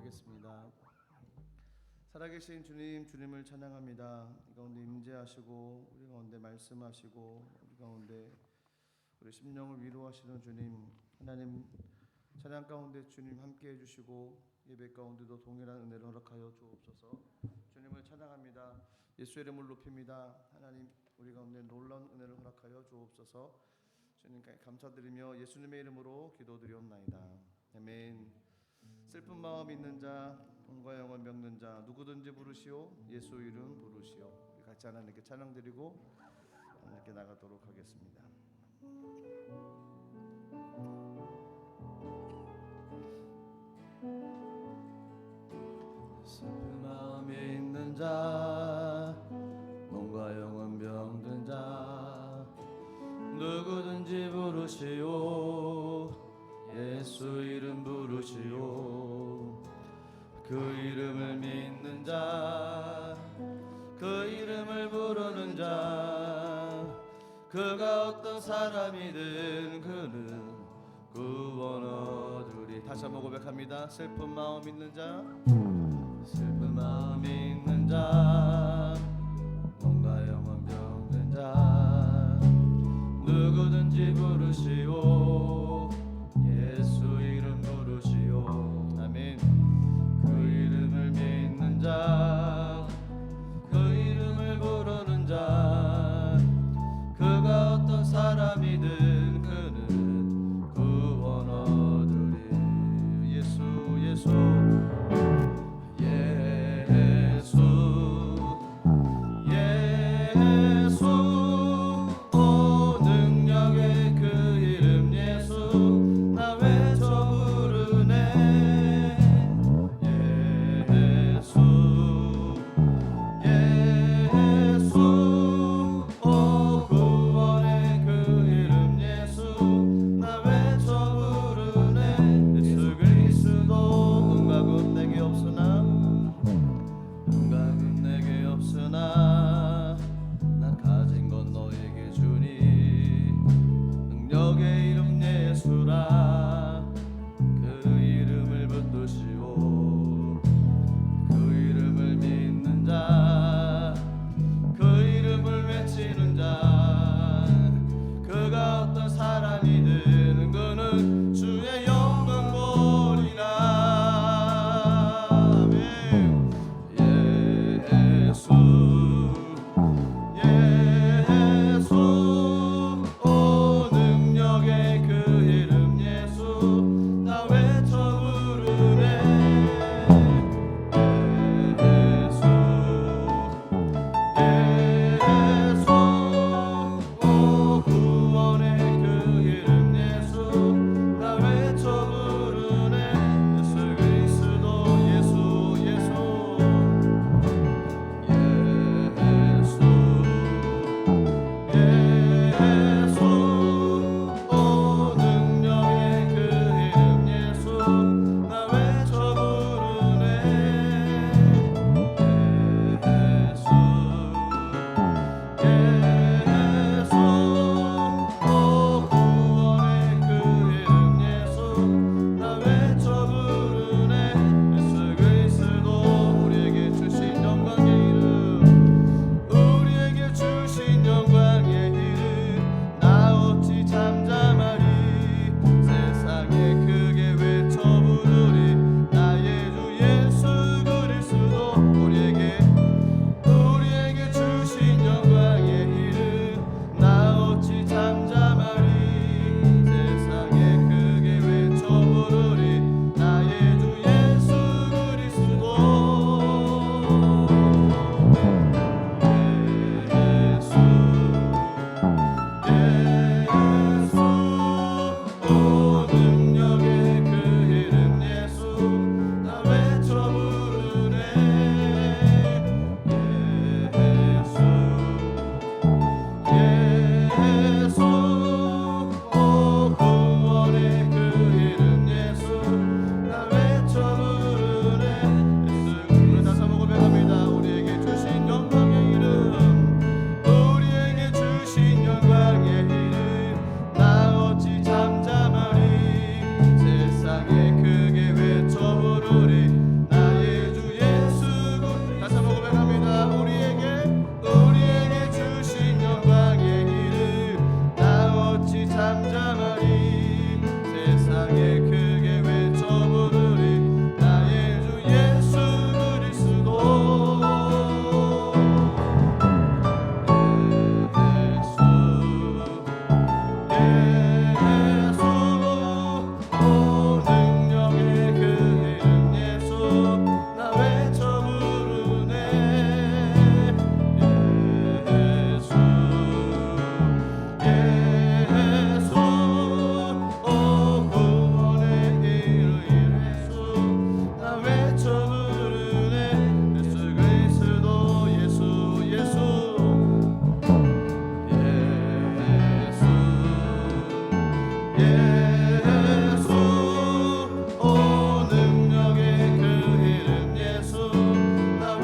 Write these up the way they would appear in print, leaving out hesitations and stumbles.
기도하겠습니다. 살아계신 주님, 주님을 찬양합니다. 이 가운데 임재하시고 우리 가운데 말씀하시고 우리 가운데 우리 심령을 위로하시는 주님, 하나님 찬양 가운데 주님 함께 해주시고 예배 가운데도 동일한 은혜를 허락하여 주옵소서. 주님을 찬양합니다. 예수의 이름을 높입니다. 하나님 우리 가운데 놀라운 은혜를 허락하여 주옵소서. 주님께 감사드리며 예수님의 이름으로 기도드리옵나이다. 아멘. 슬픈 마음 있는 자, 돈과 영원 병든 자 누구든지 부르시오. 예수 이름 부르시오. 우리 같이 하나님께 찬양 드리고 하나님께 나가도록 하겠습니다. 슬픈 마음이 있는 자, 돈과 영원 병든 자 누구든지 부르시오. 예수 이름 부르시오. 그 이름을 믿는 자, 그 이름을 부르는 자, 그가 어떤 사람이든 그는 구원 얻으리. 다시 한번 고백합니다. 슬픈 마음 있는 자, 슬픈 마음 있는 자, 뭔가 영원 병든 자 누구든지 부르시오. 예수 이름 부르시오. 아멘. 그 이름을 믿는 자, 그 이름을 부르는 자, 그가 어떤 사람이든 그는 구원 얻으리. 예수 예수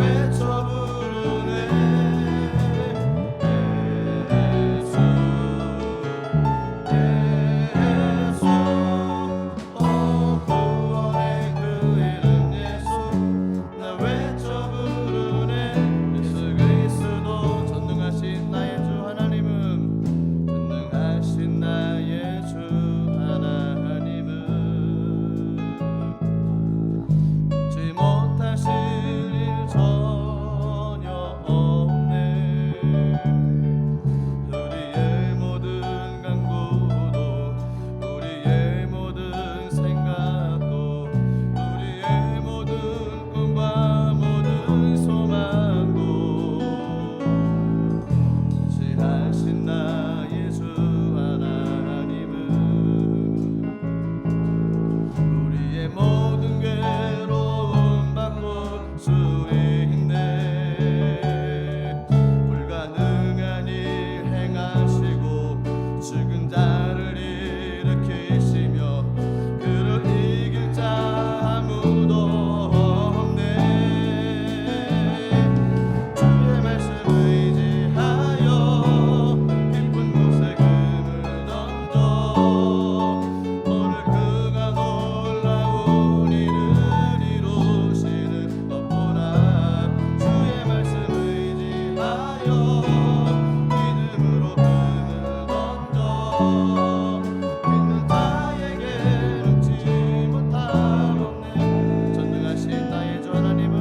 외쳐 부르네 예수 예수 오 구원의 그 이름 예수 나 외쳐 부르네 예수 그리스도 전능하신 나의 주 하나님은 전능하신 나의 주 하나님은 지 못하실 일 전혀 없네 우리의 모든 간구도 우리의 모든 생각도 우리의 모든 꿈과 모든 소망도 지하신 나의 주 하나님은 우리의 모든 괴로움 바꿀 수 있네 불가능한 일 행하시고 죽은 자를 일으키시며 그를 이길 자 아무도 없네 주의 말씀 의지하여 깊은 곳에 금을 던져 오늘 그가 놀라운 일을 이루시는 것 보라 주의 말씀 의지하여 믿음으로 금을 던져 믿는 자에게 능치 못함 없네 전능하신 나의 주 하나님은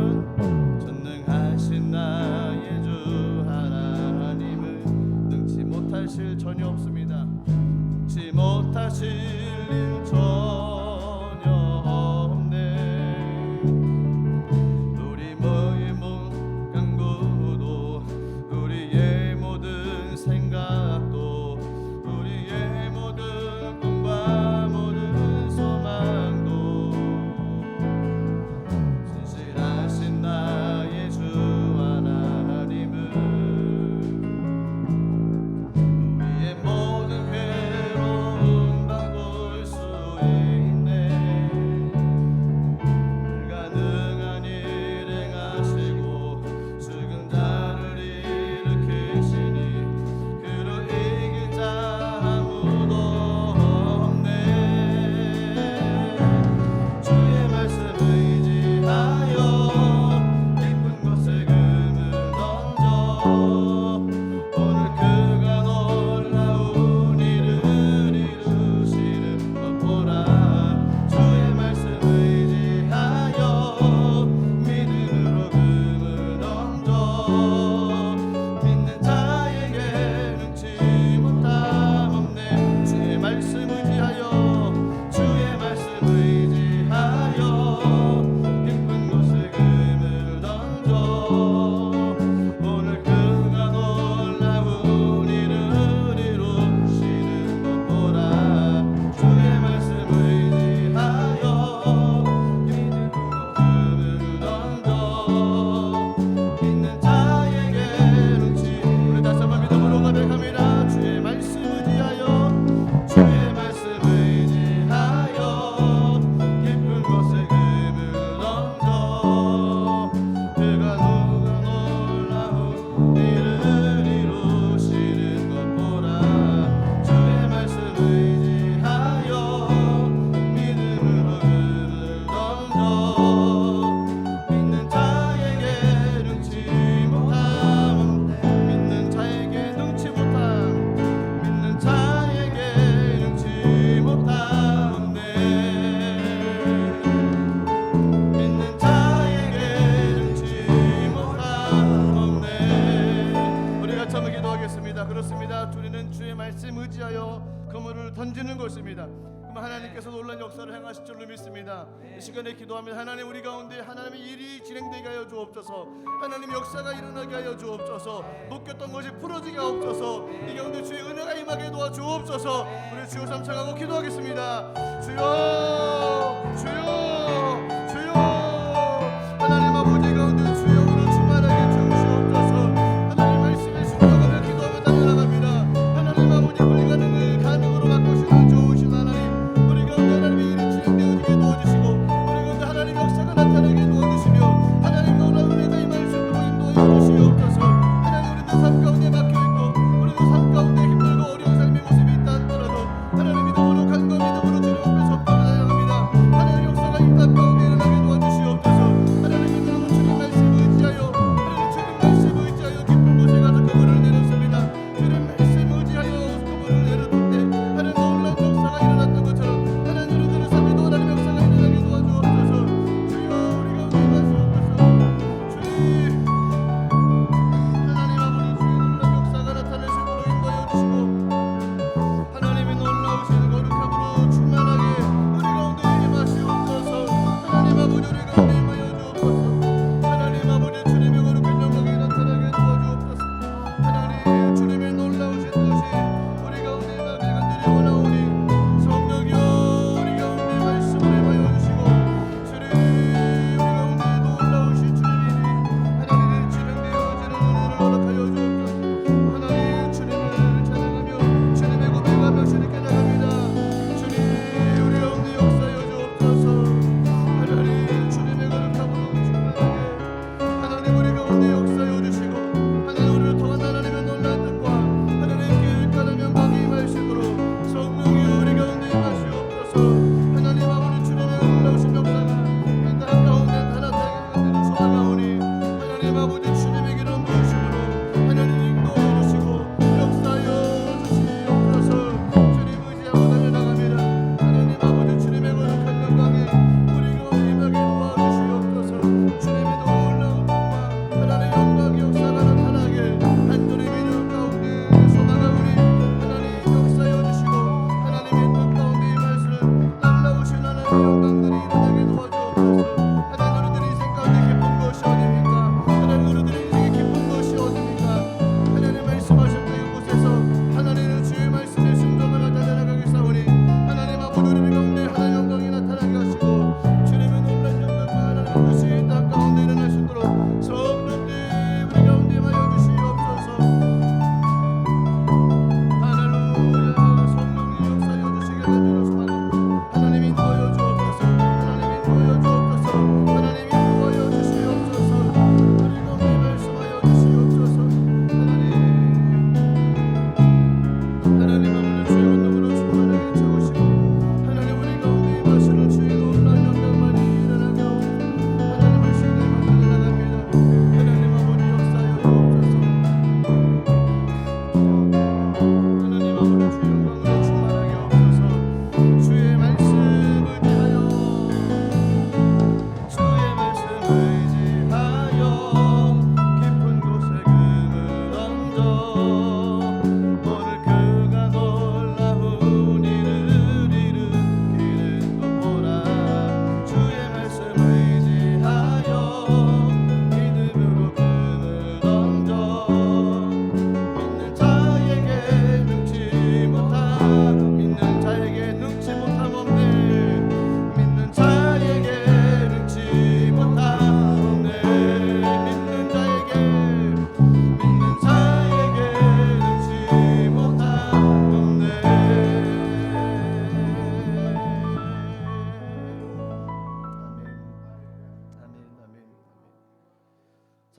전능하신 나의 주 하나님은 능치 못하실 전혀 없습니다 능치 못하실 일 전혀 없네 우리 모의 간구도 우리의 모든 생각도 우리의 모든 꿈과 모든 소망도 진실하신 나의 주 하나님은 우리의 모든 괴로움 바꿀 수 있네 불가능한 일 행하시고 죽은 자를 일으키시니 그를 이길 자 아무도 없네 주의 말씀 의지하여 깊은 곳에 금을 던져 오늘 그가 놀라운 일을 이루시는 것 보라 주의 말씀 의지하여 믿음으로 금을 던져 믿는 자에게 능치 못함 없네 주의 말씀 의지하여 주의 말씀 의지하여 깊은 곳에 금을 던져 오늘 그가 놀라운 일을 이루시는 것 보라 주의 말씀 의지하여 믿음으로 금을 던져 믿는 자에게 능치 우리 다시 한번 믿음으로 고백합니다 주의 말씀 의지하여 주의 말씀 의지하여 깊은 곳에 금을 던져 그가 놀라운 일을 이루시는 것 보라 주의 말씀 의지하여 믿음으로 금을 던져 믿는 자에게 능치 못함 믿는 자에게 능치 못함 믿는 자에게 능치 못함 없네 믿는 자에게 능치 못함 없네 우리 같이 한번 기도하겠습니다 그렇습니다 우리는 주의 말씀 의지하여 그물을 던지는 것입니다 그럼 하나님께서 놀라운 역사를 행하실 줄로 믿습니다 이 시간에 기도하면 하나님 우리 가운데 하나님의 일이 진행되게 하여 주옵소서 하나님 역사가 일어나게 하여 주옵소서 묶였던 것이 풀어지게 하옵소서 이 가운데 주의 은혜가 임하게 도와주옵소서 우리 주여 삼창하고 기도하겠습니다 주여 주여 주여 하나님 아버지 가운데 주여 오늘 주말하게 주시옵소서 하나님 말씀에 순종하며 기도하며 달려나갑니다 하나님 아버지 불가능을 가능으로 바꾸시는 좋으신 하나님 우리 가운데 하나님의 일이 진행되어지게 도와주시고 우리 가운데 하나님 역사가 나타나게 도와주시며 하나님 놀라운 은혜가 임할 수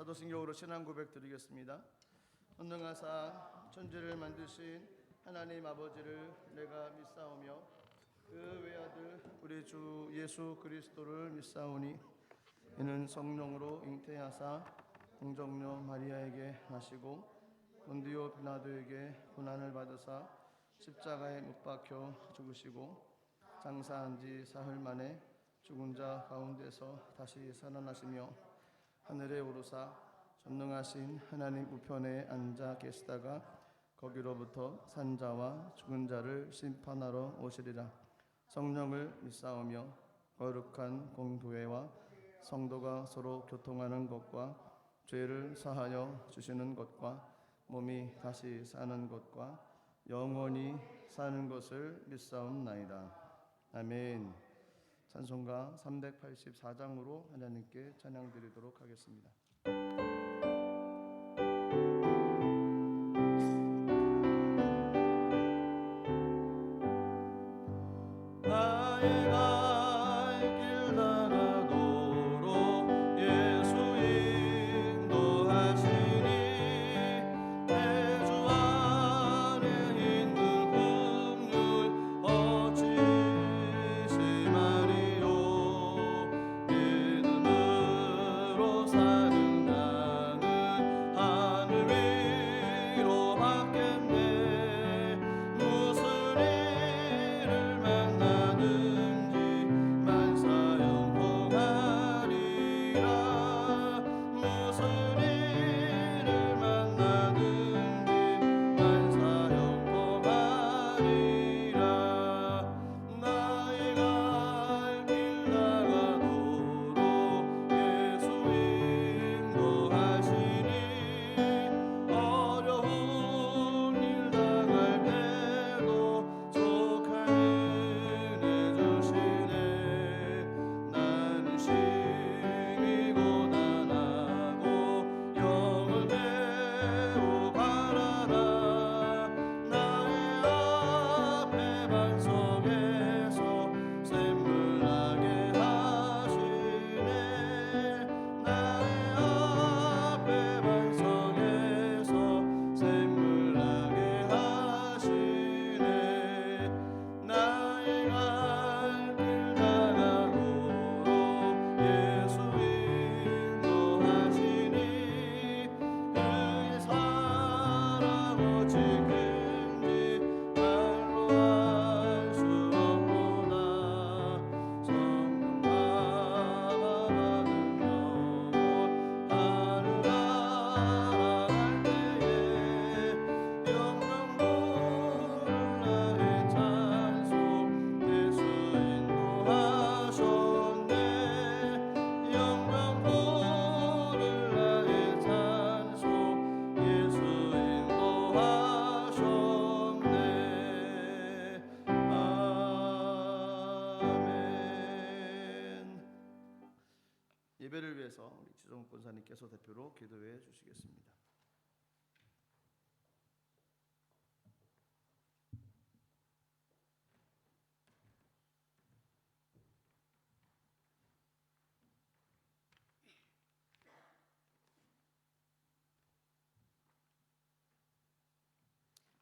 사도신경으로 신앙 고백 드리겠습니다. 전능하사 천지를 만드신 하나님 아버지를 내가 믿사오며 그 외아들 우리 주 예수 그리스도를 믿사오니 이는 성령으로 잉태하사 동정녀 마리아에게 나시고 본디오 빌라도에게 고난을 받으사 십자가에 못 박혀 죽으시고 장사한 지 사흘 만에 죽은 자 가운데서 다시 살아나시며 하늘에 오르사 전능하신 하나님 우편에 앉아 계시다가 거기로부터 산자와 죽은 자를 심판하러 오시리라. 성령을 믿사오며 거룩한 공교회와 성도가 서로 교통하는 것과 죄를 사하여 주시는 것과 몸이 다시 사는 것과 영원히 사는 것을 믿사옵나이다. 아멘. 찬송가 384장으로 하나님께 찬양 드리도록 하겠습니다. 나의 갈 길 나가도록 예수 인도하시니 내 주 안에 있는 긍휼 어찌 심하리요. 믿음으로 사는 나는 하늘 위로 받겠네. 무슨 일을 만나든지 만사형통하리라. 무슨 일을 만나든지 만사형통하리라. 나의 갈 길 나가도록 예수 인도하시니 어려운 일 당할 때도 족한 은혜 주시네. 나는 심히 고단하고 영을 매우 바라나. 나의 앞에 반석에서 샘물 나게 하시네. 나의 앞에 반석에서 샘물 나게 하시네. 나의 갈 길 나가도록 예수 인도하시니 그의 사랑 어찌 큰지 말로 알 수 없구나. 성령 받은 영혼 하늘 날아갈 때에 영광 부를 나의 찬송 예수 인도하셨네. 영광 부를 나의 찬송 예수 인도하셨네. 아멘. 예배를 위해서 우리 지정 권사님께서 대표로 기도해 주시겠습니다.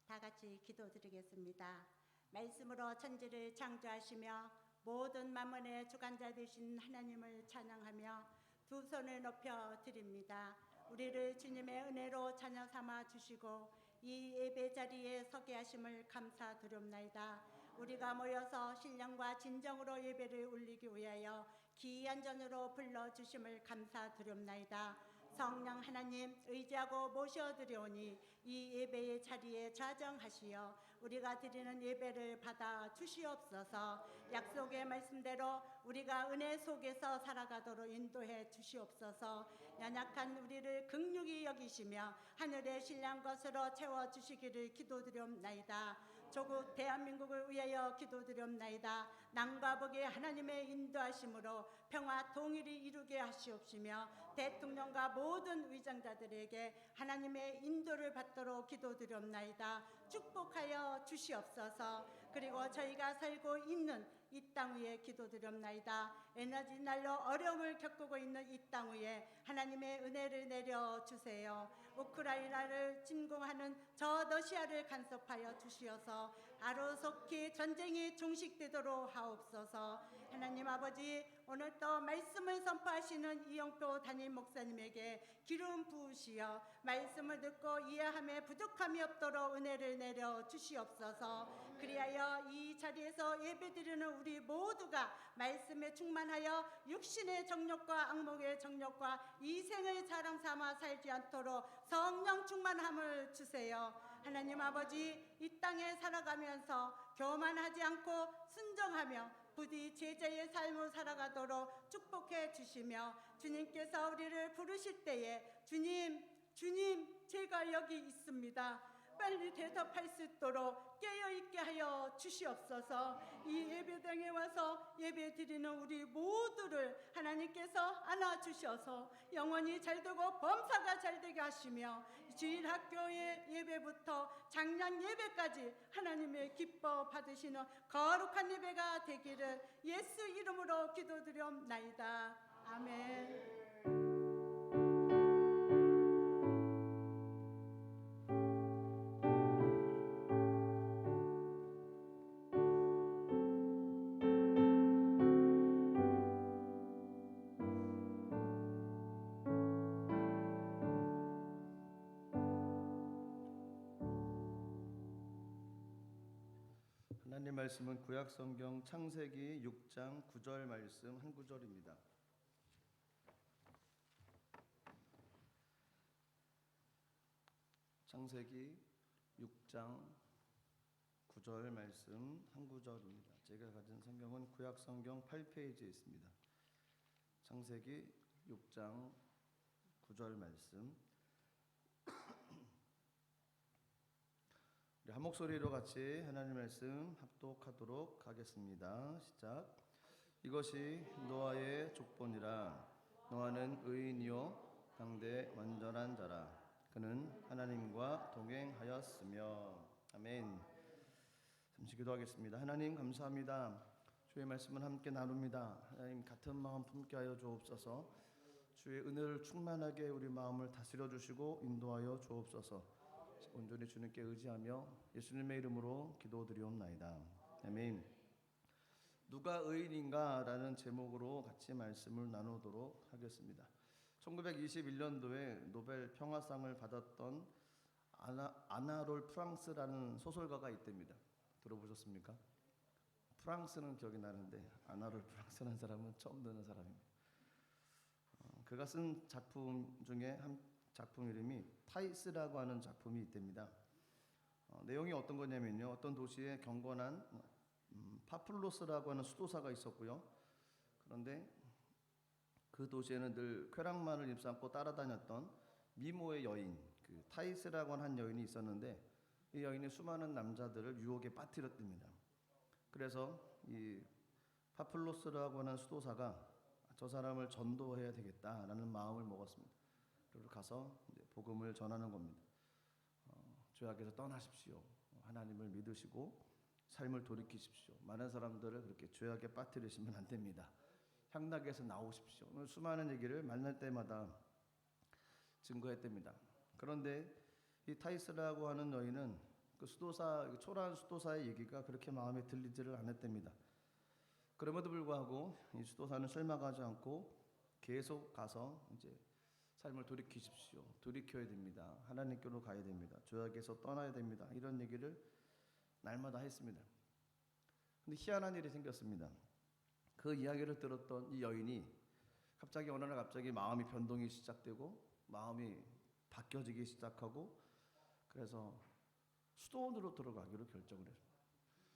다 같이 기도드리겠습니다. 말씀으로 천지를 창조하시며 모든 만물의 주관자 되신 하나님을 찬양하며 두 손을 높여 드립니다. 우리를 주님의 은혜로 자녀 삼아 주시고 이 예배 자리에 서게 하심을 감사드립나이다. 우리가 모여서 신령과 진정으로 예배를 올리기 위하여 기이한 전으로 불러주심을 감사드립나이다. 성령 하나님 의지하고 모셔드리오니 이 예배의 자리에 좌정하시어 우리가 드리는 예배를 받아 주시옵소서. 약속의 말씀대로 우리가 은혜 속에서 살아가도록 인도해 주시옵소서. 연약한 우리를 긍휼히 여기시며 하늘의 신령 것으로 채워주시기를 기도드립나이다. 조국 대한민국을 위하여 기도드립나이다. 남과 북의 하나님의 인도하심으로 평화 통일이 이루게 하시옵시며 대통령과 모든 위정자들에게 하나님의 인도를 받도록 기도드립나이다. 축복하여 주시옵소서. 그리고 저희가 살고 있는 이 땅 위에 기도드렸나이다. 에너지 날로 어려움을 겪고 있는 이 땅 위에 하나님의 은혜를 내려주세요. 우크라이나를 침공하는 저 러시아를 간섭하여 주시어서 하루속히 전쟁이 종식되도록 하옵소서. 하나님 아버지, 오늘 또 말씀을 선포하시는 이영표 담임 목사님에게 기름 부으시어 말씀을 듣고 이해함에 부족함이 없도록 은혜를 내려 주시옵소서. 그리하여 이 자리에서 예배드리는 우리 모두가 말씀에 충만하여 육신의 정욕과 악몽의 정욕과 이생의 자랑 삼아 살지 않도록 성령 충만함을 주세요. 하나님 아버지, 이 땅에 살아가면서 교만하지 않고 순정하며 부디 제자의 삶을 살아가도록 축복해 주시며, 주님께서 우리를 부르실 때에 주님 제가 여기 있습니다, 빨리 대답할 수 있도록 깨어있게 하여 주시옵소서. 이 예배당에 와서 예배 드리는 우리 모두를 하나님께서 안아주셔서 영혼이 잘되고 범사가 잘되게 하시며, 주일 학교의 예배부터 작년 예배까지 하나님의 기뻐 받으시는 거룩한 예배가 되기를 예수 이름으로 기도드리옵나이다. 아멘. 하나님 말씀은 구약 성경 창세기 6장 9절 말씀 한 구절입니다. 창세기 6장 9절 말씀 한 구절입니다. 제가 가진 성경은 구약 성경 8페이지에 있습니다. 창세기 6장 9절 말씀. 우리 한 목소리로 같이 하나님 말씀 합독하도록 하겠습니다. 시작. 이것이 노아의 족본이라. 노아는 의인이요 당대 완전한 자라. 그는 하나님과 동행하였으며. 아멘. 잠시 기도하겠습니다. 하나님 감사합니다. 주의 말씀을 함께 나눕니다. 하나님 같은 마음 품게 하여 주옵소서. 주의 은혜를 충만하게 우리 마음을 다스려 주시고 인도하여 주옵소서. 온전히 주님께 의지하며 예수님의 이름으로 기도드리옵나이다. 아멘. 누가 의인인가? 라는 제목으로 같이 말씀을 나누도록 하겠습니다. 1921년도에 노벨 평화상을 받았던 아나롤 프랑스라는 소설가가 있답니다. 들어보셨습니까? 프랑스는 기억이 나는데 아나롤 프랑스라는 사람은 처음 듣는 사람입니다. 그가 쓴 작품 중에 한 작품 이름이 타이스라고 하는 작품이 있답니다. 내용이 어떤 거냐면요, 어떤 도시에 경건한 파플로스라고 하는 수도사가 있었고요. 그런데 그 도시에는 늘 쾌락만을 입삼고 따라다녔던 미모의 여인, 그 타이스라고 하는 한 여인이 있었는데, 이 여인이 수많은 남자들을 유혹에 빠뜨렸답니다. 그래서 이 파플로스라고 하는 수도사가 저 사람을 전도해야 되겠다라는 마음을 먹었습니다. 그리고 가서 이제 복음을 전하는 겁니다. 죄악에서 떠나십시오. 하나님을 믿으시고 삶을 돌이키십시오. 많은 사람들을 그렇게 죄악에 빠뜨리시면 안 됩니다. 향락에서 나오십시오. 수많은 얘기를 만날 때마다 증거했답니다. 그런데 이 타이스라고 하는 여인은 그 수도사, 초라한 수도사의 얘기가 그렇게 마음에 들리지를 않았답니다. 그럼에도 불구하고 이 수도사는 실망하지 않고 계속 가서 이제 삶을 돌이키십시오. 돌이켜야 됩니다. 하나님께로 가야 됩니다. 죄악에서 떠나야 됩니다. 이런 얘기를 날마다 했습니다. 근데 희한한 일이 생겼습니다. 그 이야기를 들었던 이 여인이 갑자기 어느 날 갑자기 마음이 변동이 시작되고 마음이 바뀌어지기 시작하고, 그래서 수도원으로 들어가기로 결정을 했습니다.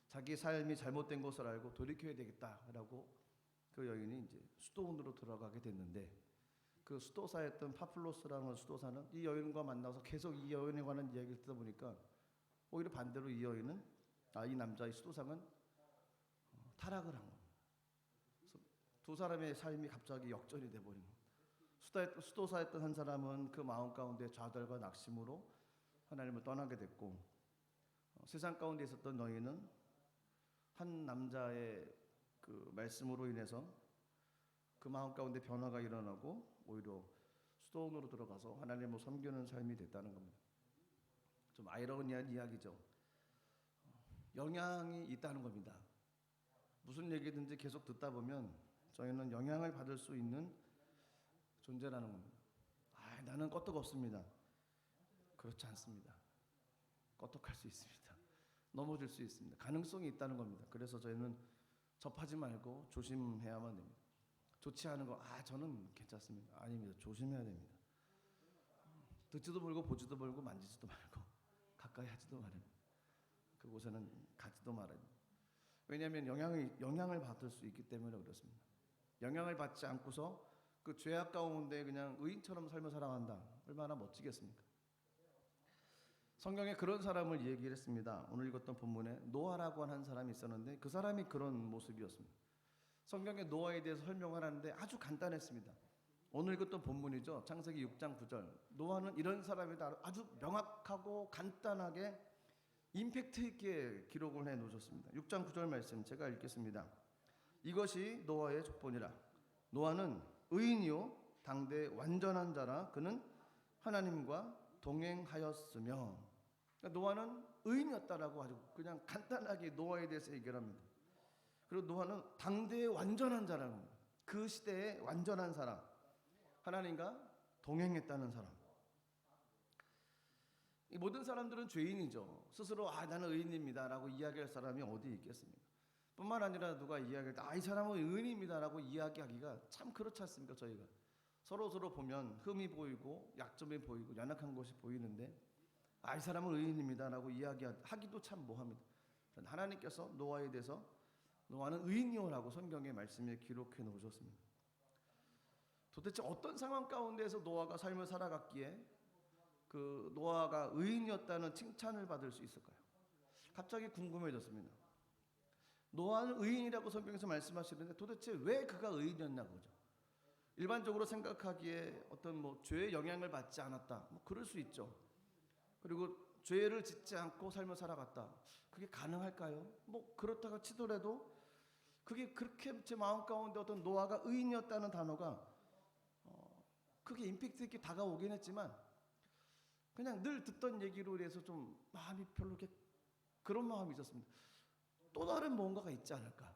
자기 삶이 잘못된 것을 알고 돌이켜야 되겠다라고 그 여인이 이제 수도원으로 들어가게 됐는데, 그 수도사였던 파플로스라는 수도사는 이 여인과 만나서 계속 이 여인에 관한 이야기를 듣다 보니까 오히려 반대로 이 여인은, 이 남자의 수도상은 타락을 한 겁니다. 그래서 두 사람의 삶이 갑자기 역전이 돼버린 겁니다. 수도사였던 한 사람은 그 마음 가운데 좌절과 낙심으로 하나님을 떠나게 됐고, 세상 가운데 있었던 여인은 한 남자의 그 말씀으로 인해서 그 마음 가운데 변화가 일어나고 오히려 수도원으로 들어가서 하나님을 섬기는 삶이 됐다는 겁니다. 좀 아이러니한 이야기죠. 영향이 있다는 겁니다. 무슨 얘기든지 계속 듣다 보면 저희는 영향을 받을 수 있는 존재라는 겁니다. 나는 껐떡없습니다. 그렇지 않습니다. 껐떡할 수 있습니다. 넘어질 수 있습니다. 가능성이 있다는 겁니다. 그래서 저희는 접하지 말고 조심해야만 됩니다. 좋지 않은 거 저는 괜찮습니다. 아닙니다. 조심해야 됩니다. 듣지도 말고 보지도 말고 만지지도 말고 가까이 하지도 말입니다. 그곳에는 가지도 말아야 됩니다. 왜냐하면 영향을 받을 수 있기 때문에 그렇습니다. 영향을 받지 않고서 그 죄악 가운데 그냥 의인처럼 삶을 살아간다. 얼마나 멋지겠습니까? 성경에 그런 사람을 얘기를 했습니다. 오늘 읽었던 본문에 노아라고 하는 사람이 있었는데 그 사람이 그런 모습이었습니다. 성경에 노아에 대해서 설명을 하는데 아주 간단했습니다. 오늘 읽었던 본문이죠. 창세기 6장 9절. 노아는 이런 사람이다. 아주 명확하고 간단하게 임팩트 있게 기록을 해 놓으셨습니다. 6장 9절 말씀 제가 읽겠습니다. 이것이 노아의 족본이라. 노아는 의인이요 당대 완전한 자라. 그는 하나님과 동행하였으며. 그러니까 노아는 의인이었다라고 아주 그냥 간단하게 노아에 대해서 얘기를 합니다. 그리고 노아는 당대의 완전한 자라는 겁니다. 그 시대의 완전한 사람, 하나님과 동행했다는 사람. 이 모든 사람들은 죄인이죠. 스스로 나는 의인입니다라고 이야기할 사람이 어디 있겠습니까? 뿐만 아니라 누가 이야기할 때 이 사람은 의인입니다라고 이야기하기가 참 그렇지 않습니까? 저희가 서로 보면 흠이 보이고 약점이 보이고 연약한 것이 보이는데 이 사람은 의인입니다라고 이야기하기도 참 뭐합니다. 하나님께서 노아에 대해서 노아는 의인이요라고 성경의 말씀에 기록해 놓으셨습니다. 도대체 어떤 상황 가운데서 노아가 삶을 살아갔기에 그 노아가 의인이었다는 칭찬을 받을 수 있을까요? 갑자기 궁금해졌습니다. 노아는 의인이라고 성경에서 말씀하시는데 도대체 왜 그가 의인이었나 보죠. 일반적으로 생각하기에 어떤 죄의 영향을 받지 않았다. 그럴 수 있죠. 그리고 죄를 짓지 않고 삶을 살아갔다. 그게 가능할까요? 그렇다고 치더라도 그게 그렇게 제 마음 가운데 어떤 노아가 의인이었다는 단어가 그게 임팩트 있게 다가오긴 했지만 그냥 늘 듣던 얘기로 해서 좀 마음이 별로 이렇게 그런 마음이 있었습니다. 또 다른 뭔가가 있지 않을까?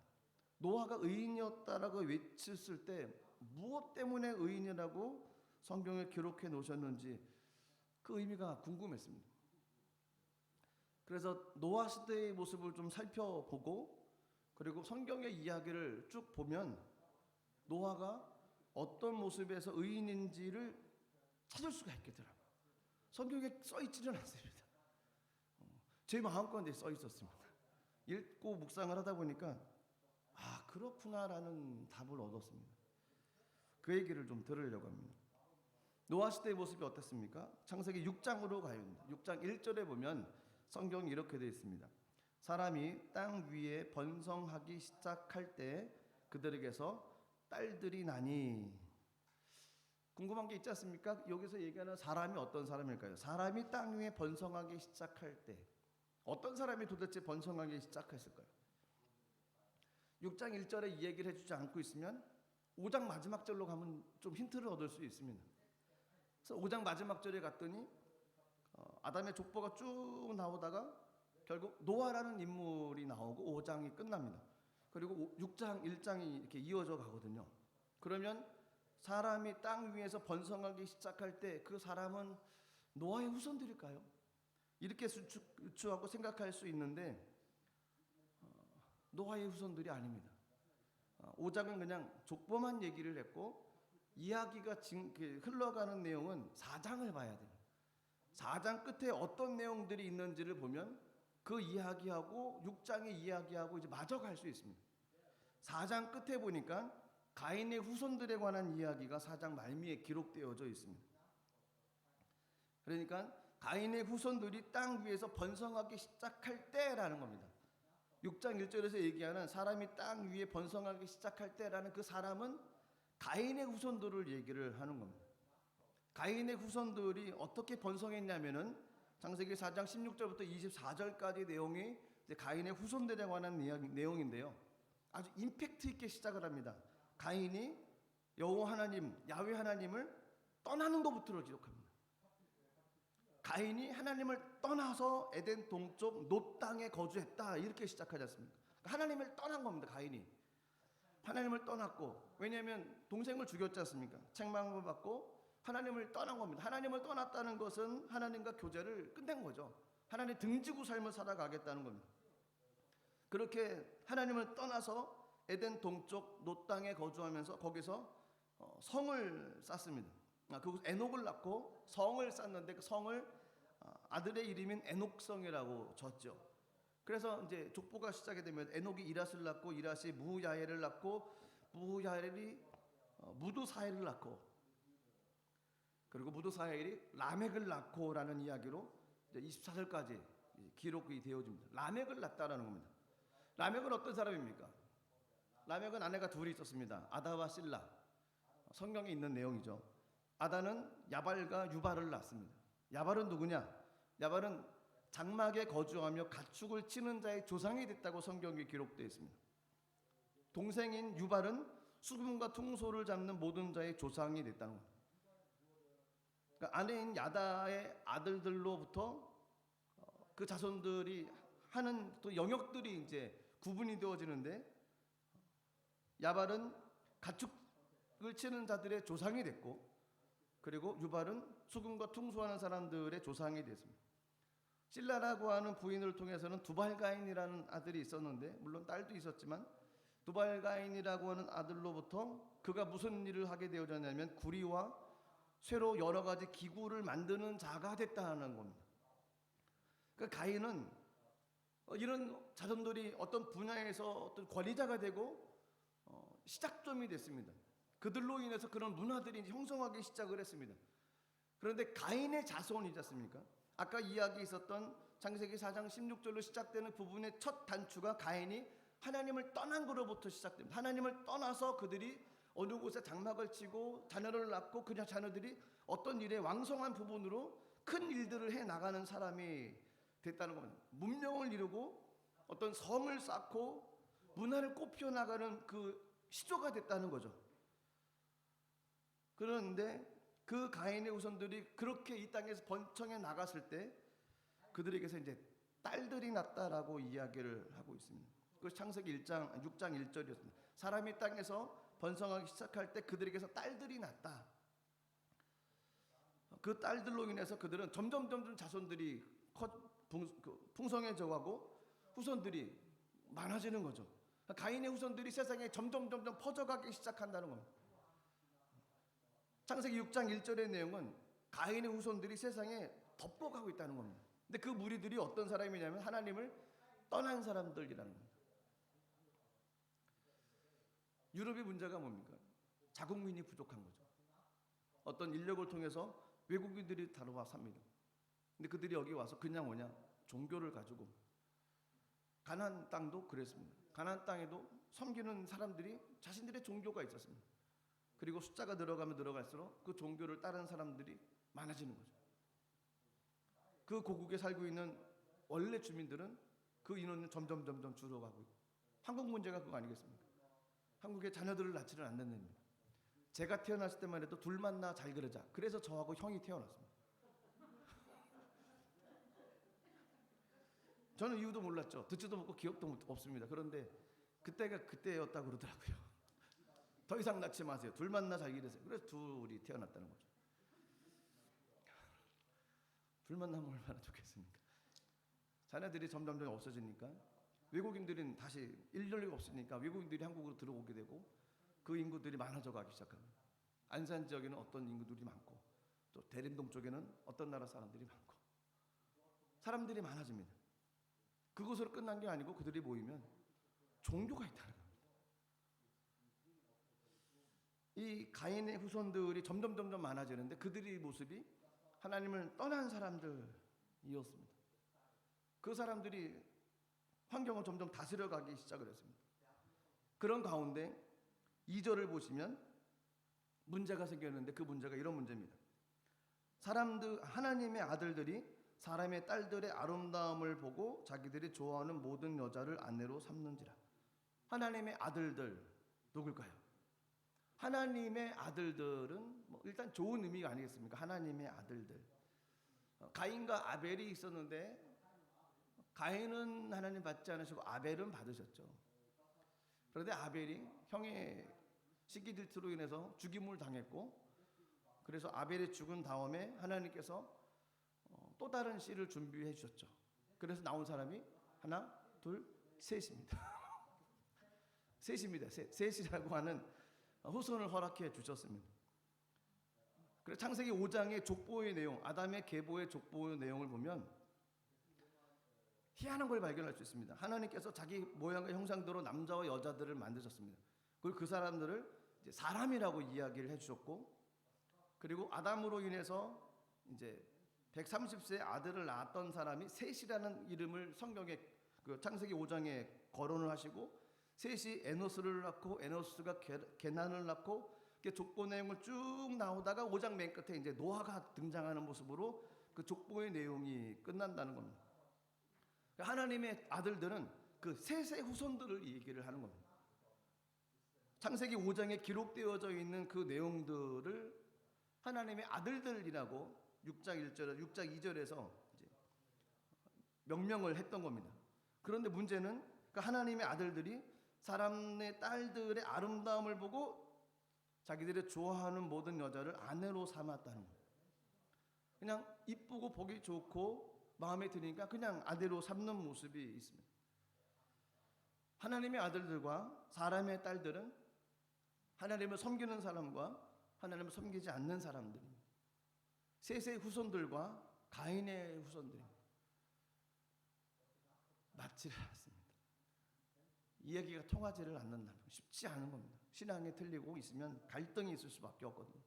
노아가 의인이었다라고 외쳤을 때 무엇 때문에 의인이라고 성경에 기록해 놓으셨는지 그 의미가 궁금했습니다. 그래서 노아 시대의 모습을 좀 살펴보고 그리고 성경의 이야기를 쭉 보면 노아가 어떤 모습에서 의인인지를 찾을 수가 있겠더라고요. 성경에 써 있지는 않습니다. 제 마음 가운데 써 있었습니다. 읽고 묵상을 하다 보니까 그렇구나라는 답을 얻었습니다. 그 얘기를 좀 들으려고 합니다. 노아 시대의 모습이 어땠습니까? 창세기 6장으로 가요. 6장 1절에 보면 성경이 이렇게 되어 있습니다. 사람이 땅 위에 번성하기 시작할 때 그들에게서 딸들이 나니. 궁금한 게 있지 않습니까? 여기서 얘기하는 사람이 어떤 사람일까요? 사람이 땅 위에 번성하기 시작할 때 어떤 사람이 도대체 번성하기 시작했을까요? 6장 1절에 이 얘기를 해주지 않고 있으면 5장 마지막 절로 가면 좀 힌트를 얻을 수 있습니다. 그래서 5장 마지막 절에 갔더니 아담의 족보가 쭉 나오다가 결국 노아라는 인물이 나오고 5장이 끝납니다. 그리고 6장 1장이 이렇게 이어져 가거든요. 그러면 사람이 땅 위에서 번성하기 시작할 때 그 사람은 노아의 후손들일까요? 이렇게 유추하고 생각할 수 있는데 노아의 후손들이 아닙니다. 5장은 그냥 족보만 얘기를 했고 이야기가 흘러가는 내용은 4장을 봐야 돼요. 4장 끝에 어떤 내용들이 있는지를 보면 그 이야기하고 6장의 이야기하고 이제 마저 갈 수 있습니다. 4장 끝에 보니까 가인의 후손들에 관한 이야기가 4장 말미에 기록되어져 있습니다. 그러니까 가인의 후손들이 땅 위에서 번성하기 시작할 때라는 겁니다. 6장 1절에서 얘기하는 사람이 땅 위에 번성하기 시작할 때라는 그 사람은 가인의 후손들을 얘기를 하는 겁니다. 가인의 후손들이 어떻게 번성했냐면은 창세기 4장 16절부터 24절까지 내용이 이제 가인의 후손들에 관한 내용인데요. 아주 임팩트 있게 시작을 합니다. 가인이 여호와 하나님, 야훼 하나님을 떠나는 것부터 기록합니다. 가인이 하나님을 떠나서 에덴 동쪽 놋 땅에 거주했다, 이렇게 시작하지 않습니까? 하나님을 떠난 겁니다. 가인이 하나님을 떠났고, 왜냐하면 동생을 죽였지 않습니까? 책망을 받고 하나님을 떠난 겁니다. 하나님을 떠났다는 것은 하나님과 교제를 끝낸 거죠. 하나님 등지고 삶을 살아가겠다는 겁니다. 그렇게 하나님을 떠나서 에덴 동쪽 놋 땅에 거주하면서 거기서 성을 쌓습니다. 그 에녹을 낳고 성을 쌓는데 그 성을 아들의 이름인 에녹성이라고 졌죠. 그래서 이제 족보가 시작이 되면 에녹이 이랏을 낳고 이랏이 무야엘을 낳고 무야엘이 무두사엘을 낳고, 그리고 무두사엘이 라멕을 낳고라는 이야기로 24절까지 기록이 되어집니다. 라멕을 낳았다라는 겁니다. 라멕은 어떤 사람입니까? 라멕은 아내가 둘이 있었습니다. 아다와 실라. 성경에 있는 내용이죠. 아다는 야발과 유발을 낳습니다. 야발은 누구냐? 야발은 장막에 거주하며 가축을 치는 자의 조상이 됐다고 성경에 기록되어 있습니다. 동생인 유발은 수금과 퉁소를 잡는 모든 자의 조상이 됐다는 겁니다. 그러니까 아내인 야다의 아들들로부터 그 자손들이 하는 또 영역들이 이제 구분이 되어지는데, 야발은 가축을 치는 자들의 조상이 됐고, 그리고 유발은 수금과 퉁소하는 사람들의 조상이 됐습니다. 실라라고 하는 부인을 통해서는 두발가인이라는 아들이 있었는데, 물론 딸도 있었지만 두발가인이라고 하는 아들로부터 그가 무슨 일을 하게 되어졌냐면 구리와 쇠로 여러 가지 기구를 만드는 자가 됐다는 겁니다. 그러니까 가인은 이런 자손들이 어떤 분야에서 어떤 권위자가 되고 시작점이 됐습니다. 그들로 인해서 그런 문화들이 형성하기 시작을 했습니다. 그런데 가인의 자손이지 않습니까? 아까 이야기 있었던 창세기 4장 16절로 시작되는 부분의 첫 단추가 가인이 하나님을 떠난 것으로부터 시작됩니다. 하나님을 떠나서 그들이 어느 곳에 장막을 치고 자녀를 낳고 그 자녀들이 어떤 일에 왕성한 부분으로 큰 일들을 해 나가는 사람이 됐다는 겁니다. 문명을 이루고 어떤 성을 쌓고 문화를 꽃피워 나가는 그 시조가 됐다는 거죠. 그런데 그 가인의 후손들이 그렇게 이 땅에서 번창해 나갔을 때 그들에게서 이제 딸들이 났다라고 이야기를 하고 있습니다. 그것이 창세기 6장 1절이었습니다. 사람이 땅에서 번성하기 시작할 때 그들에게서 딸들이 났다. 그 딸들로 인해서 그들은 점점 자손들이 풍성해져가고 후손들이 많아지는 거죠. 가인의 후손들이 세상에 점점 퍼져가기 시작한다는 겁니다. 창세기 6장 1절의 내용은 가인의 후손들이 세상에 덮어가고 있다는 겁니다. 근데 그 무리들이 어떤 사람이냐면 하나님을 떠난 사람들이라는 겁니다. 유럽의 문제가 뭡니까? 자국민이 부족한 거죠. 어떤 인력을 통해서 외국인들이 다뤄와 삽니다. 근데 그들이 여기 와서 그냥 오냐? 종교를 가지고. 가나안 땅도 그랬습니다. 가나안 땅에도 섬기는 사람들이 자신들의 종교가 있었습니다. 그리고 숫자가 늘어가면 늘어갈수록 그 종교를 따르는 사람들이 많아지는 거죠. 그 고국에 살고 있는 원래 주민들은 그 인원은 점점 줄어가고 있고, 한국 문제가 그거 아니겠습니까? 한국에 자녀들을 낳지를 않는답니다. 제가 태어났을 때만 해도 둘 만나 잘 그러자. 그래서 저하고 형이 태어났습니다. 저는 이유도 몰랐죠. 듣지도 못고 기억도 없습니다. 그런데 그때가 그때였다고 그러더라고요. 더 이상 낳지 마세요. 둘 만나 잘 기르세요. 그래서 둘이 태어났다는 거죠. 둘 만나면 얼마나 좋겠습니까? 자녀들이 점점 없어지니까 외국인들은 다시 인력이 없으니까 외국인들이 한국으로 들어오게 되고 그 인구들이 많아져 가기 시작합니다. 안산 지역에는 어떤 인구들이 많고 또 대림동 쪽에는 어떤 나라 사람들이 많고 사람들이 많아집니다. 그것으로 끝난 게 아니고 그들이 모이면 종교가 있다는 겁니다. 이 가인의 후손들이 점점 많아지는데 그들의 모습이 하나님을 떠난 사람들이었습니다. 그 사람들이 환경을 점점 다스려가기 시작을 했습니다. 그런 가운데 2절을 보시면 문제가 생겼는데 그 문제가 이런 문제입니다. 하나님의 아들들이 사람의 딸들의 아름다움을 보고 자기들이 좋아하는 모든 여자를 아내로 삼는지라. 하나님의 아들들 누굴까요? 하나님의 아들들은 뭐 일단 좋은 의미가 아니겠습니까? 하나님의 아들들. 가인과 아벨이 있었는데 가인은 하나님 받지 않으시고 아벨은 받으셨죠. 그런데 아벨이 형의 시기질투로 인해서 죽임을 당했고, 그래서 아벨이 죽은 다음에 하나님께서 또 다른 씨를 준비해 주셨죠. 그래서 나온 사람이 하나, 둘, 셋입니다. 셋입니다. 셋이라고 하는 후손을 허락해 주셨습니다. 그래서 창세기 5장의 족보의 내용, 아담의 계보의 족보의 내용을 보면 희한한 걸 발견할 수 있습니다. 하나님께서 자기 모양과 형상대로 남자와 여자들을 만드셨습니다. 그리고 그 사람들을 이제 사람이라고 이야기를 해주셨고, 그리고 아담으로 인해서 이제 130세 아들을 낳았던 사람이 셋이라는 이름을 성경에 그 창세기 5장에 거론을 하시고, 셋이 에노스를 낳고 에노스가 게난을 낳고, 이렇게 족보 내용을 쭉 나오다가 5장 맨 끝에 이제 노아가 등장하는 모습으로 그 족보의 내용이 끝난다는 겁니다. 하나님의 아들들은 그 셋의 후손들을 얘기를 하는 겁니다. 창세기 5장에 기록되어져 있는 그 내용들을 하나님의 아들들이라고 6장 1절, 6장 2절에서 이제 명명을 했던 겁니다. 그런데 문제는 그 하나님의 아들들이 사람의 딸들의 아름다움을 보고 자기들이 좋아하는 모든 여자를 아내로 삼았다는 거예요. 그냥 이쁘고 보기 좋고 마음에 드니까 그냥 아내로 삼는 모습이 있습니다. 하나님의 아들들과 사람의 딸들은 하나님을 섬기는 사람과 하나님을 섬기지 않는 사람들입니다. 셋의 후손들과 가인의 후손들입니다. 맞지를 않습니다. 이야기가 통하지를 않는다는 거, 쉽지 않은 겁니다. 신앙이 틀리고 있으면 갈등이 있을 수밖에 없거든요.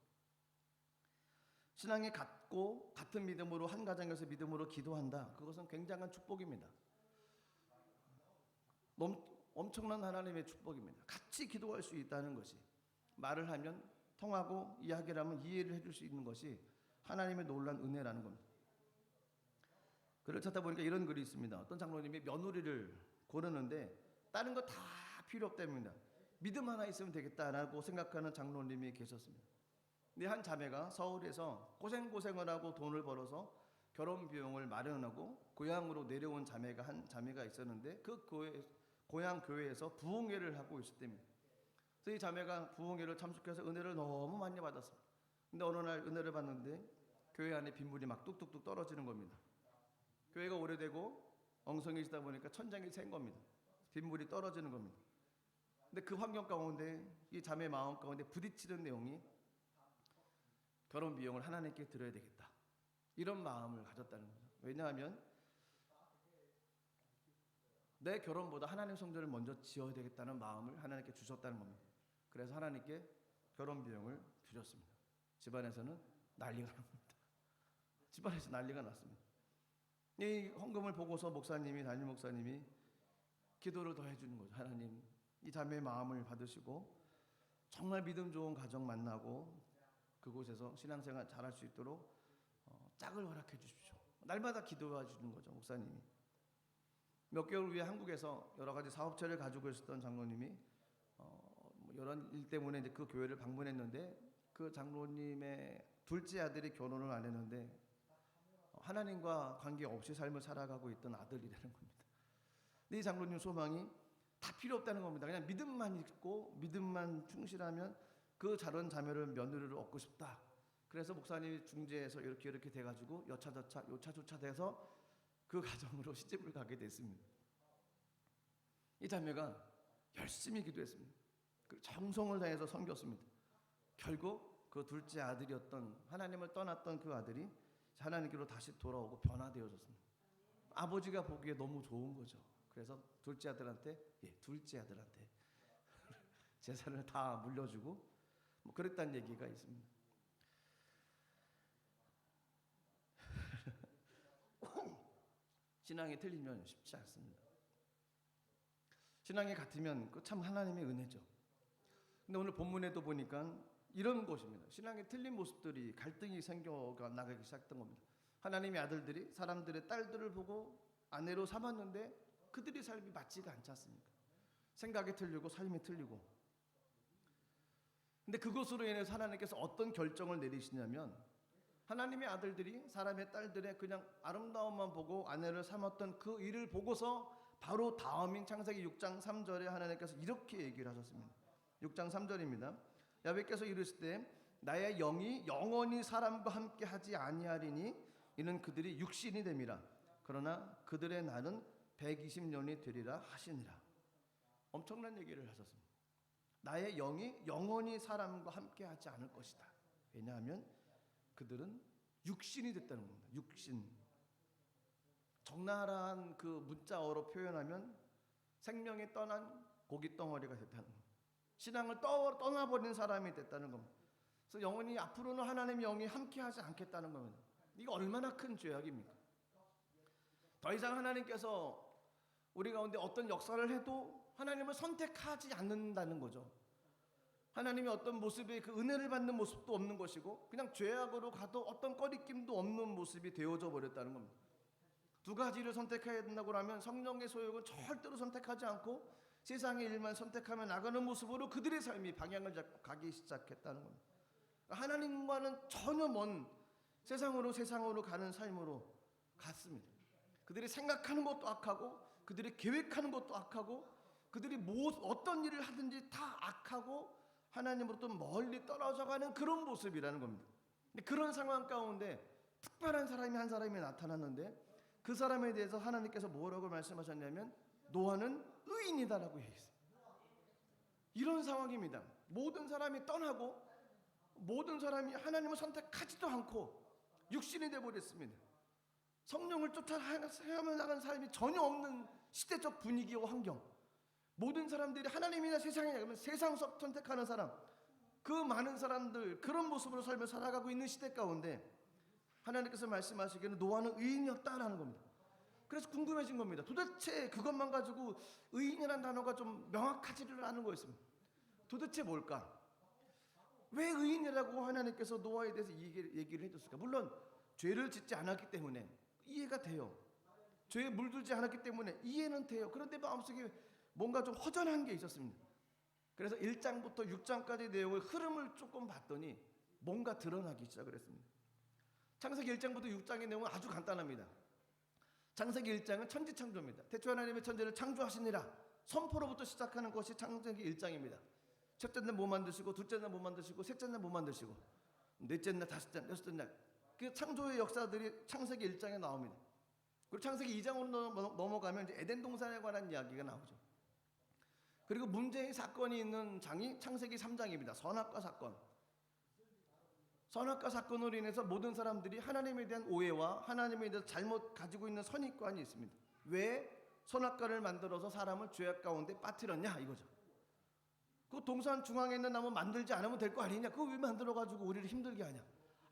신앙이 같고 같은 믿음으로 한 가정에서 믿음으로 기도한다. 그것은 굉장한 축복입니다. 엄청난 하나님의 축복입니다. 같이 기도할 수 있다는 것이, 말을 하면 통하고 이야기를 하면 이해를 해줄 수 있는 것이 하나님의 놀라운 은혜라는 겁니다. 글을 찾다 보니까 이런 글이 있습니다. 어떤 장로님이 며느리를 고르는데 다른 거 다 필요 없답니다. 믿음 하나 있으면 되겠다라고 생각하는 장로님이 계셨습니다. 근데 한 자매가 서울에서 고생을 하고 돈을 벌어서 결혼 비용을 마련하고 고향으로 내려온 한 자매가 있었는데, 그 고향 교회에서 부흥회를 하고 있을 때입니다. 그래서 이 자매가 부흥회를 참석해서 은혜를 너무 많이 받았습니다. 근데 어느 날 은혜를 받는데 교회 안에 빗물이 막 뚝뚝뚝 떨어지는 겁니다. 교회가 오래되고 엉성해지다 보니까 천장이 센 겁니다. 빗물이 떨어지는 겁니다. 근데 그 환경 가운데 이 자매 마음 가운데 부딪히는 내용이 결혼 비용을 하나님께 드려야 되겠다, 이런 마음을 가졌다는 거죠. 왜냐하면 내 결혼보다 하나님 성전을 먼저 지어야 되겠다는 마음을 하나님께 주셨다는 겁니다. 그래서 하나님께 결혼 비용을 드렸습니다. 집안에서는 난리가 납니다. 집안에서 난리가 났습니다. 이 헌금을 보고서 담임 목사님이 기도를 더 해주는 거죠. 하나님, 이 자매의 마음을 받으시고 정말 믿음 좋은 가정 만나고 그곳에서 신앙생활 잘할 수 있도록 짝을 허락해 주십시오. 날마다 기도해 주는 거죠, 목사님이. 몇 개월 후에 한국에서 여러 가지 사업체를 가지고 있었던 장로님이 여러 일 때문에 이제 그 교회를 방문했는데, 그 장로님의 둘째 아들이 결혼을 안 했는데 하나님과 관계없이 삶을 살아가고 있던 아들이라는 겁니다. 근데 이 장로님 소망이 다 필요 없다는 겁니다. 그냥 믿음만 있고 믿음만 충실하면 그 다른 자매를 며느리를 얻고 싶다. 그래서 목사님이 중재해서 이렇게 돼가지고 요차조차 돼서 그 가정으로 시집을 가게 됐습니다. 이 자매가 열심히 기도했습니다. 정성을 다해서 섬겼습니다. 결국 그 둘째 아들이었던, 하나님을 떠났던 그 아들이 하나님께로 다시 돌아오고 변화되어졌습니다. 아버지가 보기에 너무 좋은 거죠. 그래서 둘째 아들한테 재산을 다 물려주고 뭐 그랬다는 얘기가 있습니다. 신앙이 틀리면 쉽지 않습니다. 신앙이 같으면 그 참 하나님의 은혜죠. 근데 오늘 본문에도 보니까 이런 것입니다. 신앙이 틀린 모습들이, 갈등이 생겨나기 시작했던 겁니다. 하나님의 아들들이 사람들의 딸들을 보고 아내로 삼았는데 그들의 삶이 맞지가 않지 않습니까? 생각이 틀리고 삶이 틀리고. 근데 그것으로 인해서 하나님께서 어떤 결정을 내리시냐면 하나님의 아들들이 사람의 딸들의 그냥 아름다움만 보고 아내를 삼았던 그 일을 보고서 바로 다음인 창세기 6장 3절에 하나님께서 이렇게 얘기를 하셨습니다. 6장 3절입니다. 야훼께서 이르시되 나의 영이 영원히 사람과 함께 하지 아니하리니 이는 그들이 육신이 됨이라. 그러나 그들의 날은 120년이 되리라 하시니라. 엄청난 얘기를 하셨습니다. 나의 영이 영원히 사람과 함께 하지 않을 것이다. 왜냐하면 그들은 육신이 됐다는 겁니다. 육신. 적나라한 그 문자어로 표현하면 생명이 떠난 고깃덩어리가 됐다는 겁니다. 신앙을 떠나버린 사람이 됐다는 겁니다. 그래서 영원히 앞으로는 하나님의 영이 함께하지 않겠다는 겁니다. 이거 얼마나 큰 죄악입니까? 더 이상 하나님께서 우리 가운데 어떤 역사를 해도 하나님을 선택하지 않는다는 거죠. 하나님이 어떤 모습에 그 은혜를 받는 모습도 없는 것이고 그냥 죄악으로 가도 어떤 꺼리낌도 없는 모습이 되어져 버렸다는 겁니다. 두 가지를 선택해야 된다고 하면 성령의 소욕은 절대로 선택하지 않고 세상의 일만 선택하며 나가는 모습으로 그들의 삶이 방향을 잡고 가기 시작했다는 겁니다. 하나님과는 전혀 먼 세상으로 가는 삶으로 갔습니다. 그들이 생각하는 것도 악하고 그들이 계획하는 것도 악하고 그들이 어떤 일을 하든지 다 악하고 하나님으로부터 멀리 떨어져가는 그런 모습이라는 겁니다. 그런 상황 가운데 특별한 사람이 한 사람이 나타났는데 그 사람에 대해서 하나님께서 뭐라고 말씀하셨냐면 노아는 의인이다라고 얘기했어요. 이런 상황입니다. 모든 사람이 떠나고 모든 사람이 하나님을 선택하지도 않고 육신이 되어버렸습니다. 성령을 쫓아 헤엄쳐 나가는 삶이 전혀 없는 시대적 분위기와 환경. 모든 사람들이 하나님이나 세상이냐 그러면 세상 선택하는 사람, 그 많은 사람들 그런 모습으로 삶을 살아가고 있는 시대 가운데 하나님께서 말씀하시기에는 노아는 의인이었다라는 겁니다. 그래서 궁금해진 겁니다. 도대체 그것만 가지고 의인이라는 단어가 좀 명확하지를 않은 거였습니다. 도대체 뭘까? 왜 의인이라고 하나님께서 노아에 대해서 얘기를 해줬을까? 물론 죄를 짓지 않았기 때문에 이해가 돼요. 죄에 물들지 않았기 때문에 이해는 돼요. 그런데 마음속에 뭔가 좀 허전한 게 있었습니다. 그래서 1장부터 6장까지 내용을 흐름을 조금 봤더니 뭔가 드러나기 시작을 했습니다. 창세기 1장부터 6장의 내용은 아주 간단합니다. 창세기 1장은 천지창조입니다. 태초 하나님의 천지를 창조하시니라 선포로부터 시작하는 것이 창세기 1장입니다. 첫째 날 뭐 만드시고 둘째 날 뭐 만드시고 셋째 날 뭐 만드시고 넷째 날 다섯째 날 여섯째 날 그 창조의 역사들이 창세기 1장에 나옵니다. 그리고 창세기 2장으로 넘어가면 이제 에덴 동산에 관한 이야기가 나오죠. 그리고 문제의 사건이 있는 장이 창세기 3장입니다. 선악과 사건. 선악과 사건으로 인해서 모든 사람들이 하나님에 대한 오해와 하나님에 대해서 잘못 가지고 있는 선입관이 있습니다. 왜 선악과를 만들어서 사람을 죄악 가운데 빠뜨렸냐 이거죠. 그 동산 중앙에 있는 나무 만들지 않으면 될 거 아니냐. 그거 왜 만들어가지고 우리를 힘들게 하냐.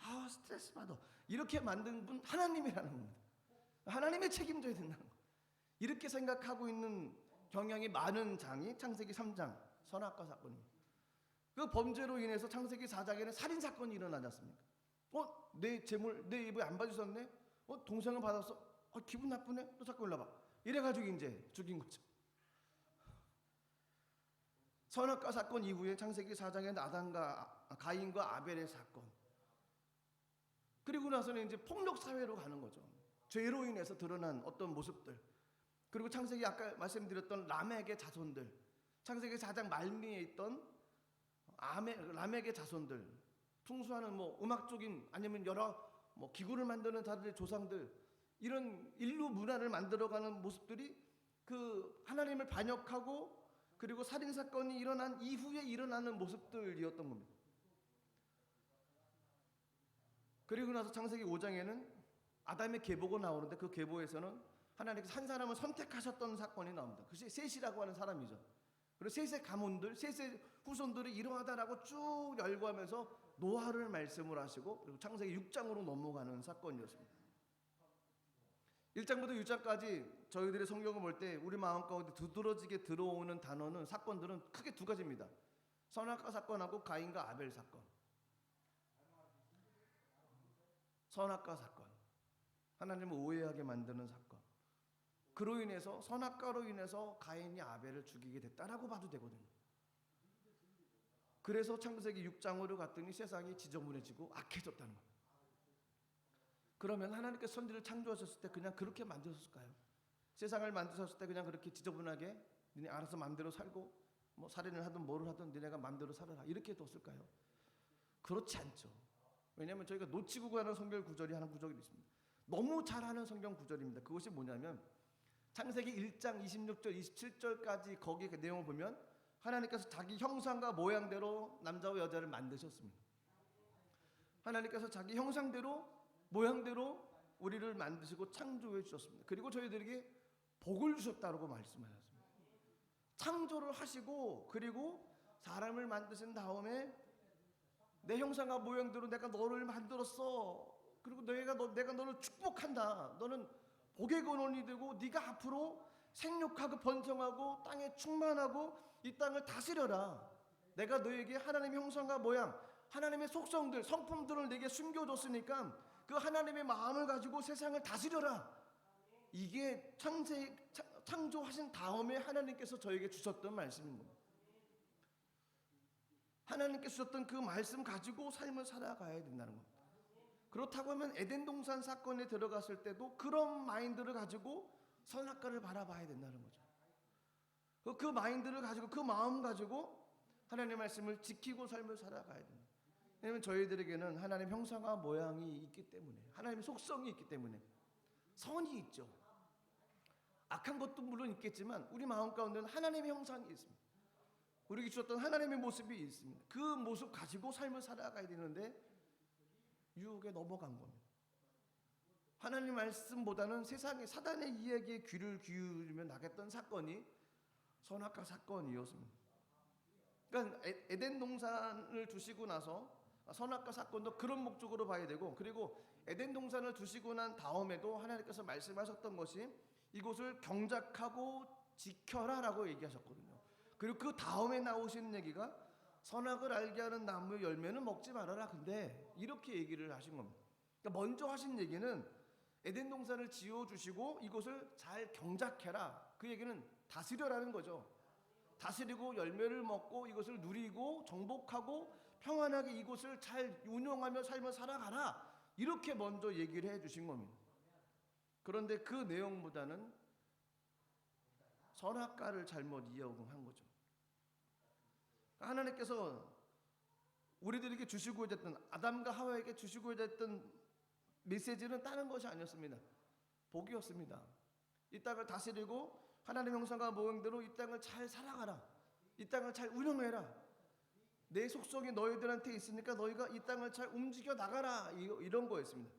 아 스트레스 받아. 이렇게 만든 분 하나님이라는 겁니다. 하나님의 책임져야 된다는 거. 이렇게 생각하고 있는 경향이 많은 장이 창세기 3장 선악과 사건입니다. 그 범죄로 인해서 창세기 4장에는 살인 사건이 일어나지 않습니까? 내 재물 내 입에 안 봐주셨네. 동생을 받았어. 기분 나쁘네. 또 자꾸 올라봐. 이래가지고 이제 죽인 거죠. 선악과 사건 이후에 창세기 4장에 아담과 가인과 아벨의 사건. 그리고 나서는 이제 폭력 사회로 가는 거죠. 죄로 인해서 드러난 어떤 모습들. 그리고 창세기 아까 말씀드렸던 라멕의 자손들. 창세기 4장 말미에 있던 라멕의 자손들. 풍수하는 음악적인 아니면 여러 기구를 만드는 자들의 조상들. 이런 인류 문화를 만들어가는 모습들이 그 하나님을 반역하고 그리고 살인 사건이 일어난 이후에 일어나는 모습들이었던 겁니다. 그리고 나서 창세기 5장에는 아담의 계보가 나오는데 그 계보에서는 하나님께서 한 사람을 선택하셨던 사건이 나옵니다. 그것이 셋이라고 하는 사람이죠. 그리고 셋의 가문들, 셋의 후손들이 이러하다라고 쭉 열거하면서 노아를 말씀을 하시고 그리고 창세기 6장으로 넘어가는 사건이었습니다. 1장부터 6장까지 저희들의 성경을 볼 때 우리 마음 가운데 두드러지게 들어오는 단어는 사건들은 크게 두 가지입니다. 선악과 사건하고 가인과 아벨 사건. 선악과 사건. 하나님을 오해하게 만드는 사건. 그로 인해서 선악과로 인해서 가인이 아벨을 죽이게 됐다라고 봐도 되거든요. 그래서 창세기 6장으로 갔더니 세상이 지저분해지고 악해졌다는 겁니다. 그러면 하나님께서 선지를 창조하셨을 때 그냥 그렇게 만드셨을까요? 세상을 만드셨을 때 그냥 그렇게 지저분하게 니네 알아서 마음대로 살고 뭐 살인을 하든 뭐를 하든 니네가 마음대로 살아라 이렇게 뒀을까요? 그렇지 않죠. 왜냐하면 저희가 놓치고 가는 성경 구절이 하나 구절이 있습니다. 너무 잘하는 성경 구절입니다. 그것이 뭐냐면 창세기 1장 26절 27절까지 거기 그 내용을 보면 하나님께서 자기 형상과 모양대로 남자와 여자를 만드셨습니다. 하나님께서 자기 형상대로 모양대로 우리를 만드시고 창조해 주셨습니다. 그리고 저희들에게 복을 주셨다고 말씀하셨습니다. 창조를 하시고 그리고 사람을 만드신 다음에 내 형상과 모양대로 내가 너를 만들었어. 그리고 내가 너를 축복한다. 너는 복의 근원이 되고 네가 앞으로 생육하고 번성하고 땅에 충만하고 이 땅을 다스려라. 내가 너에게 하나님의 형상과 모양, 하나님의 속성들, 성품들을 내게 숨겨줬으니까 그 하나님의 마음을 가지고 세상을 다스려라. 이게 창조하신 다음에 하나님께서 저에게 주셨던 말씀입니다. 하나님께서 주셨던 그 말씀 가지고 삶을 살아가야 된다는 겁니다. 그렇다고 하면 에덴 동산 사건에 들어갔을 때도 그런 마인드를 가지고 선악과를 바라봐야 된다는 거죠. 그 마인드를 가지고 그 마음 가지고 하나님의 말씀을 지키고 삶을 살아가야 됩니다. 왜냐하면 저희들에게는 하나님 형상과 모양이 있기 때문에 하나님의 속성이 있기 때문에 선이 있죠. 악한 것도 물론 있겠지만 우리 마음 가운데는 하나님의 형상이 있습니다. 우리에게 주셨던 하나님의 모습이 있습니다. 그 모습 가지고 삶을 살아가야 되는데 유혹에 넘어간 겁니다. 하나님 말씀보다는 세상의 사단의 이야기에 귀를 기울이며 나갔던 사건이 선악과 사건이었습니다. 그러니까 에덴 동산을 두시고 나서 선악과 사건도 그런 목적으로 봐야 되고, 그리고 에덴 동산을 두시고 난 다음에도 하나님께서 말씀하셨던 것이 이곳을 경작하고 지켜라라고 얘기하셨거든요. 그리고 그 다음에 나오시는 얘기가 선악을 알게 하는 나무의 열매는 먹지 말아라. 근데 이렇게 얘기를 하신 겁니다. 그러니까 먼저 하신 얘기는 에덴 동산을 지어주시고 이곳을 잘 경작해라. 그 얘기는 다스려라는 거죠. 다스리고 열매를 먹고 이것을 누리고 정복하고 평안하게 이곳을 잘 운영하며 삶을 살아가라. 이렇게 먼저 얘기를 해주신 겁니다. 그런데 그 내용보다는 선악과를 잘못 이해한 거죠. 하나님께서 우리들에게 주시고 있던 아담과 하와에게 주시고 있던 메시지는 다른 것이 아니었습니다. 복이었습니다. 이 땅을 다스리고 하나님의 형상과 모형대로 이 땅을 잘 살아가라. 이 땅을 잘 운영해라. 내 속성이 너희들한테 있으니까 너희가 이 땅을 잘 움직여 나가라. 이런 거였습니다.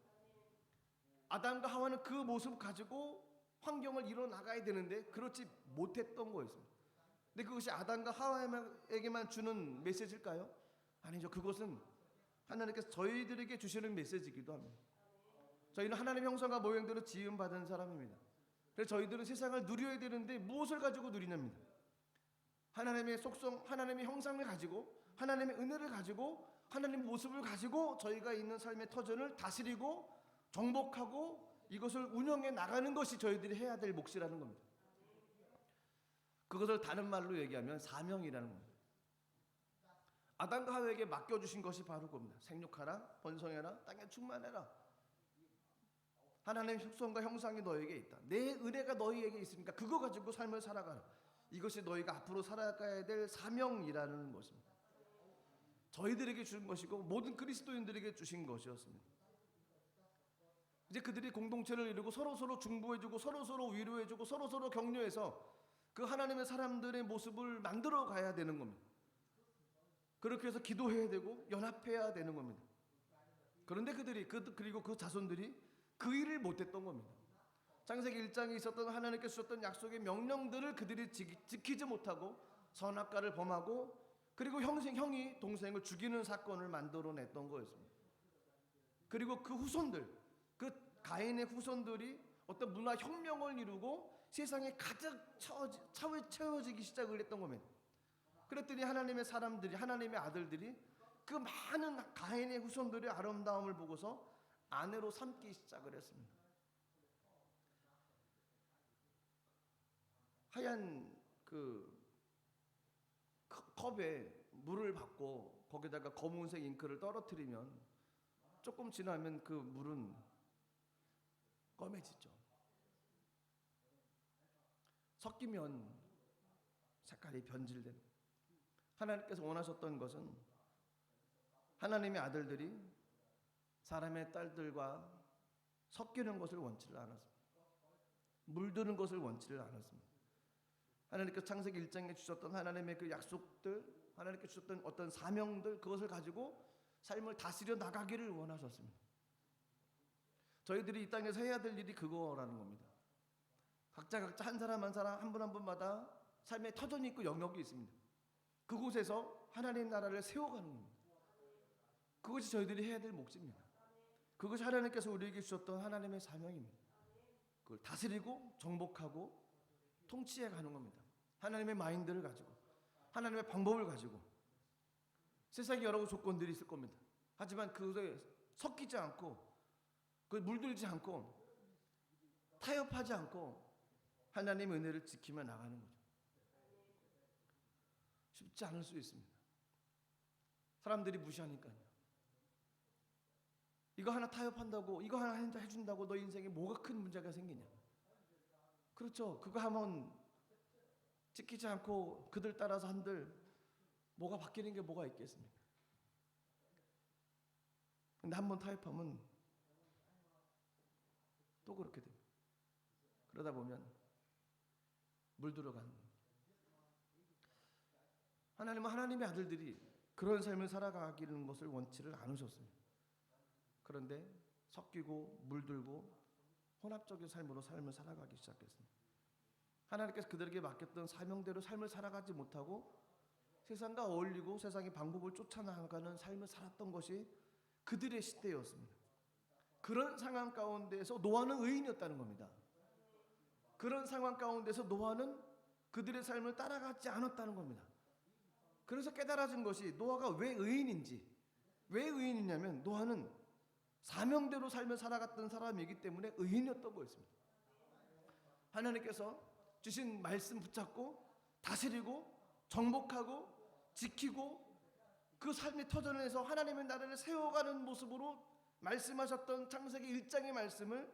아담과 하와는 그 모습 가지고 환경을 이뤄 나가야 되는데 그렇지 못했던 거였습니다. 근데 그것이 아담과 하와에게만 주는 메시지일까요? 아니죠. 그것은 하나님께서 저희들에게 주시는 메시지이기도 합니다. 저희는 하나님의 형상과 모형대로 지음받은 사람입니다. 그래서 저희들은 세상을 누려야 되는데 무엇을 가지고 누리냐입니다. 하나님의 속성, 하나님의 형상을 가지고 하나님의 은혜를 가지고 하나님의 모습을 가지고 저희가 있는 삶의 터전을 다스리고 정복하고 이것을 운영해 나가는 것이 저희들이 해야 될 몫이라는 겁니다. 그것을 다른 말로 얘기하면 사명이라는 겁니다. 아담과 하와에게 맡겨주신 것이 바로 그겁니다. 생육하라, 번성해라, 땅에 충만해라. 하나님의 속성과 형상이 너에게 있다. 내 은혜가 너희에게 있으니까 그거 가지고 삶을 살아가라. 이것이 너희가 앞으로 살아가야 될 사명이라는 것입니다. 저희들에게 주신 것이고 모든 그리스도인들에게 주신 것이었습니다. 이제 그들이 공동체를 이루고 서로서로 중보해주고 서로서로 위로해주고 서로서로 격려해서 그 하나님의 사람들의 모습을 만들어 가야 되는 겁니다. 그렇게 해서 기도해야 되고 연합해야 되는 겁니다. 그런데 그들이 그리고 그 자손들이 그 일을 못했던 겁니다. 창세기 1장에 있었던 하나님께서 주셨던 약속의 명령들을 그들이 지키지 못하고 선악과를 범하고 그리고 형이 동생을 죽이는 사건을 만들어냈던 거였습니다. 그리고 그 후손들, 그 가인의 후손들이 어떤 문화 혁명을 이루고 세상에 가득 채워지기 시작을 했던 겁니다. 그랬더니 하나님의 사람들이, 하나님의 아들들이 그 많은 가인의 후손들의 아름다움을 보고서 아내로 삼기 시작을 했습니다. 하얀 그 컵에 물을 받고 거기다가 검은색 잉크를 떨어뜨리면 조금 지나면 그 물은 검해지죠. 섞이면 색깔이 변질되는. 하나님께서 원하셨던 것은 하나님의 아들들이 사람의 딸들과 섞이는 것을 원치를 않았습니다. 물드는 것을 원치를 않았습니다. 하나님께서 창세기 1장에 주셨던 하나님의 그 약속들, 하나님께서 주셨던 어떤 사명들, 그것을 가지고 삶을 다스려 나가기를 원하셨습니다. 저희들이 이 땅에서 해야 될 일이 그거라는 겁니다. 각자 한 사람 한 분 한 분마다 삶의 터전이 있고 영역이 있습니다. 그곳에서 하나님 나라를 세워가는 겁니다. 그것이 저희들이 해야 될 몫입니다. 그것이 하나님께서 우리에게 주셨던 하나님의 사명입니다. 그걸 다스리고 정복하고 통치해 가는 겁니다. 하나님의 마인드를 가지고, 하나님의 방법을 가지고. 세상에 여러 조건들이 있을 겁니다. 하지만 그것에 섞이지 않고, 그 물들지 않고, 타협하지 않고 하나님의 은혜를 지키며 나가는 거죠. 쉽지 않을 수 있습니다. 사람들이 무시하니까요. 이거 하나 타협한다고, 이거 하나 해준다고 너 인생에 뭐가 큰 문제가 생기냐. 그렇죠. 그거 하면 지키지 않고 그들 따라서 한들 뭐가 바뀌는 게 뭐가 있겠습니까? 근데 한번 타협하면 또 그렇게 됩니다. 그러다 보면 물들어가는 겁니다. 하나님은 하나님의 아들들이 그런 삶을 살아가기는 것을 원치를 않으셨습니다. 그런데 섞이고 물들고 혼합적인 삶으로 삶을 살아가기 시작했습니다. 하나님께서 그들에게 맡겼던 사명대로 삶을 살아가지 못하고 세상과 어울리고 세상의 방법을 쫓아나가는 삶을 살았던 것이 그들의 시대였습니다. 그런 상황 가운데서 노아는 의인이었다는 겁니다. 그런 상황 가운데서 노아는 그들의 삶을 따라가지 않았다는 겁니다. 그래서 깨달아진 것이 노아가 왜 의인인지, 왜 의인이냐면 노아는 사명대로 삶을 살아갔던 사람이기 때문에 의인이었던 거였습니다. 하나님께서 주신 말씀 붙잡고 다스리고 정복하고 지키고 그 삶의 터전에서 하나님의 나라를 세워가는 모습으로 말씀하셨던 창세기 1장의 말씀을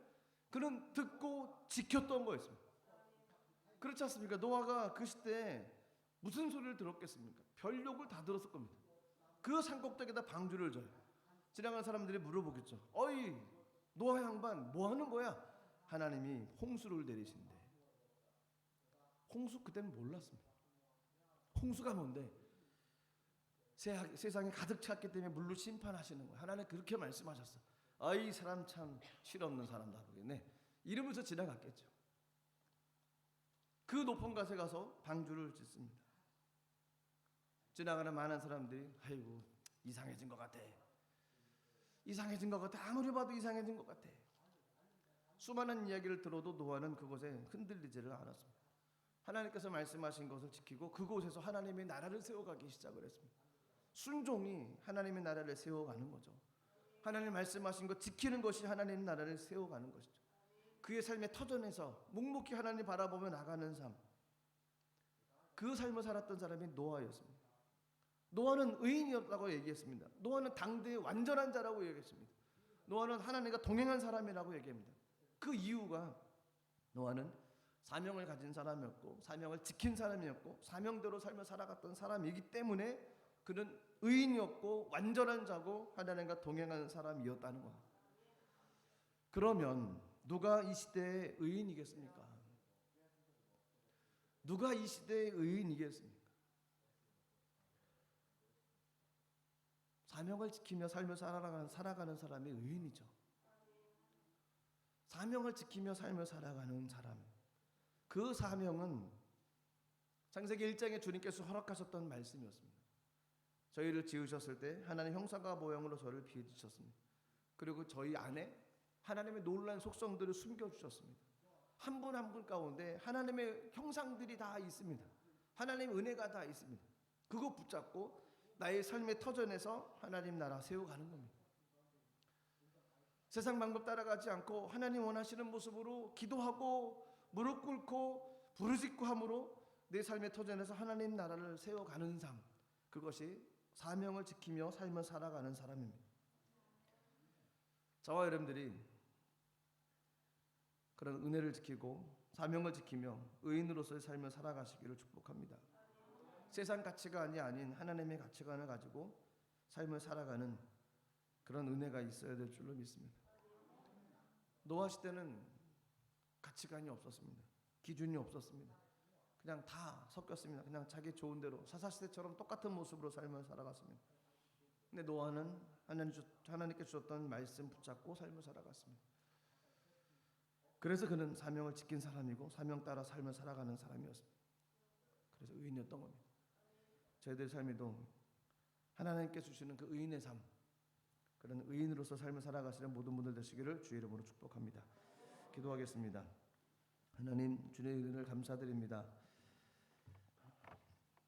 그는 듣고 지켰던 거였습니다. 그렇지 않습니까? 노아가 그 시대에 무슨 소리를 들었겠습니까? 별욕을 다 들었을 겁니다. 그 산꼭대기에다 방주를 져요. 지나가는 사람들이 물어보겠죠. 어이 노아 양반 뭐 하는 거야? 하나님이 홍수를 내리신대. 홍수 그때는 몰랐습니다. 홍수가 뭔데? 세상에 가득 찼기 때문에 물로 심판하시는 거예요. 하나님 그렇게 말씀하셨어. 아이 사람 참 실없는 사람다 보겠네. 이러면서 지나갔겠죠. 그 높은 곳에 가서 방주를 짓습니다. 지나가는 많은 사람들이 아이고 이상해진 것 같아. 이상해진 것 같아. 아무리 봐도 이상해진 것 같아. 수많은 이야기를 들어도 노아는 그곳에 흔들리지를 않았습니다. 하나님께서 말씀하신 것을 지키고 그곳에서 하나님의 나라를 세워가기 시작을 했습니다. 순종이 하나님의 나라를 세워가는 거죠. 하나님 말씀하신 것 지키는 것이 하나님의 나라를 세워가는 것이죠. 그의 삶의 터전에서 묵묵히 하나님 바라보며 나가는 삶, 그 삶을 살았던 사람이 노아였습니다. 노아는 의인이었다고 얘기했습니다. 노아는 당대의 완전한 자라고 얘기했습니다. 노아는 하나님과 동행한 사람이라고 얘기합니다. 그 이유가 노아는 사명을 가진 사람이었고 사명을 지킨 사람이었고 사명대로 삶을 살아갔던 사람이기 때문에 그는 의인이었고 완전한 자고 하나님과 동행하는 사람이었다는 겁니다. 그러면 누가 이 시대의 의인이겠습니까? 누가 이 시대의 의인이겠습니까? 사명을 지키며 삶을 살아가는 사람이 의인이죠. 사명을 지키며 삶을 살아가는 사람. 그 사명은 창세기 1장에 주님께서 허락하셨던 말씀이었습니다. 저희를 지으셨을 때 하나님 형상과 모형으로 저를 빚으셨습니다. 그리고 저희 안에 하나님의 놀라운 속성들을 숨겨주셨습니다. 한 분 한 분 가운데 하나님의 형상들이 다 있습니다. 하나님의 은혜가 다 있습니다. 그거 붙잡고 나의 삶의 터전에서 하나님 나라 세워가는 겁니다. 세상 방법 따라가지 않고 하나님 원하시는 모습으로 기도하고 무릎 꿇고 부르짖고함으로 내 삶의 터전에서 하나님 나라를 세워가는 삶, 그것이 사명을 지키며 삶을 살아가는 사람입니다. 저와 여러분들이 그런 은혜를 지키고 사명을 지키며 의인으로서의 삶을 살아가시기를 축복합니다. 세상 가치관이 아닌 하나님의 가치관을 가지고 삶을 살아가는 그런 은혜가 있어야 될 줄로 믿습니다. 노아 시대는 가치관이 없었습니다. 기준이 없었습니다. 그냥 다 섞였습니다. 그냥 자기 좋은 대로 사사시대처럼 똑같은 모습으로 삶을 살아갔습니다. 근데 노아는 하나님께 주셨던 말씀 붙잡고 삶을 살아갔습니다. 그래서 그는 사명을 지킨 사람이고 사명 따라 삶을 살아가는 사람이었습니다. 그래서 의인이었던 겁니다. 저희들의 삶에도 하나님께 주시는 그 의인의 삶, 그런 의인으로서 삶을 살아가시는 모든 분들 되시기를 주의 이름으로 축복합니다. 기도하겠습니다. 하나님, 주의 은혜를 감사드립니다.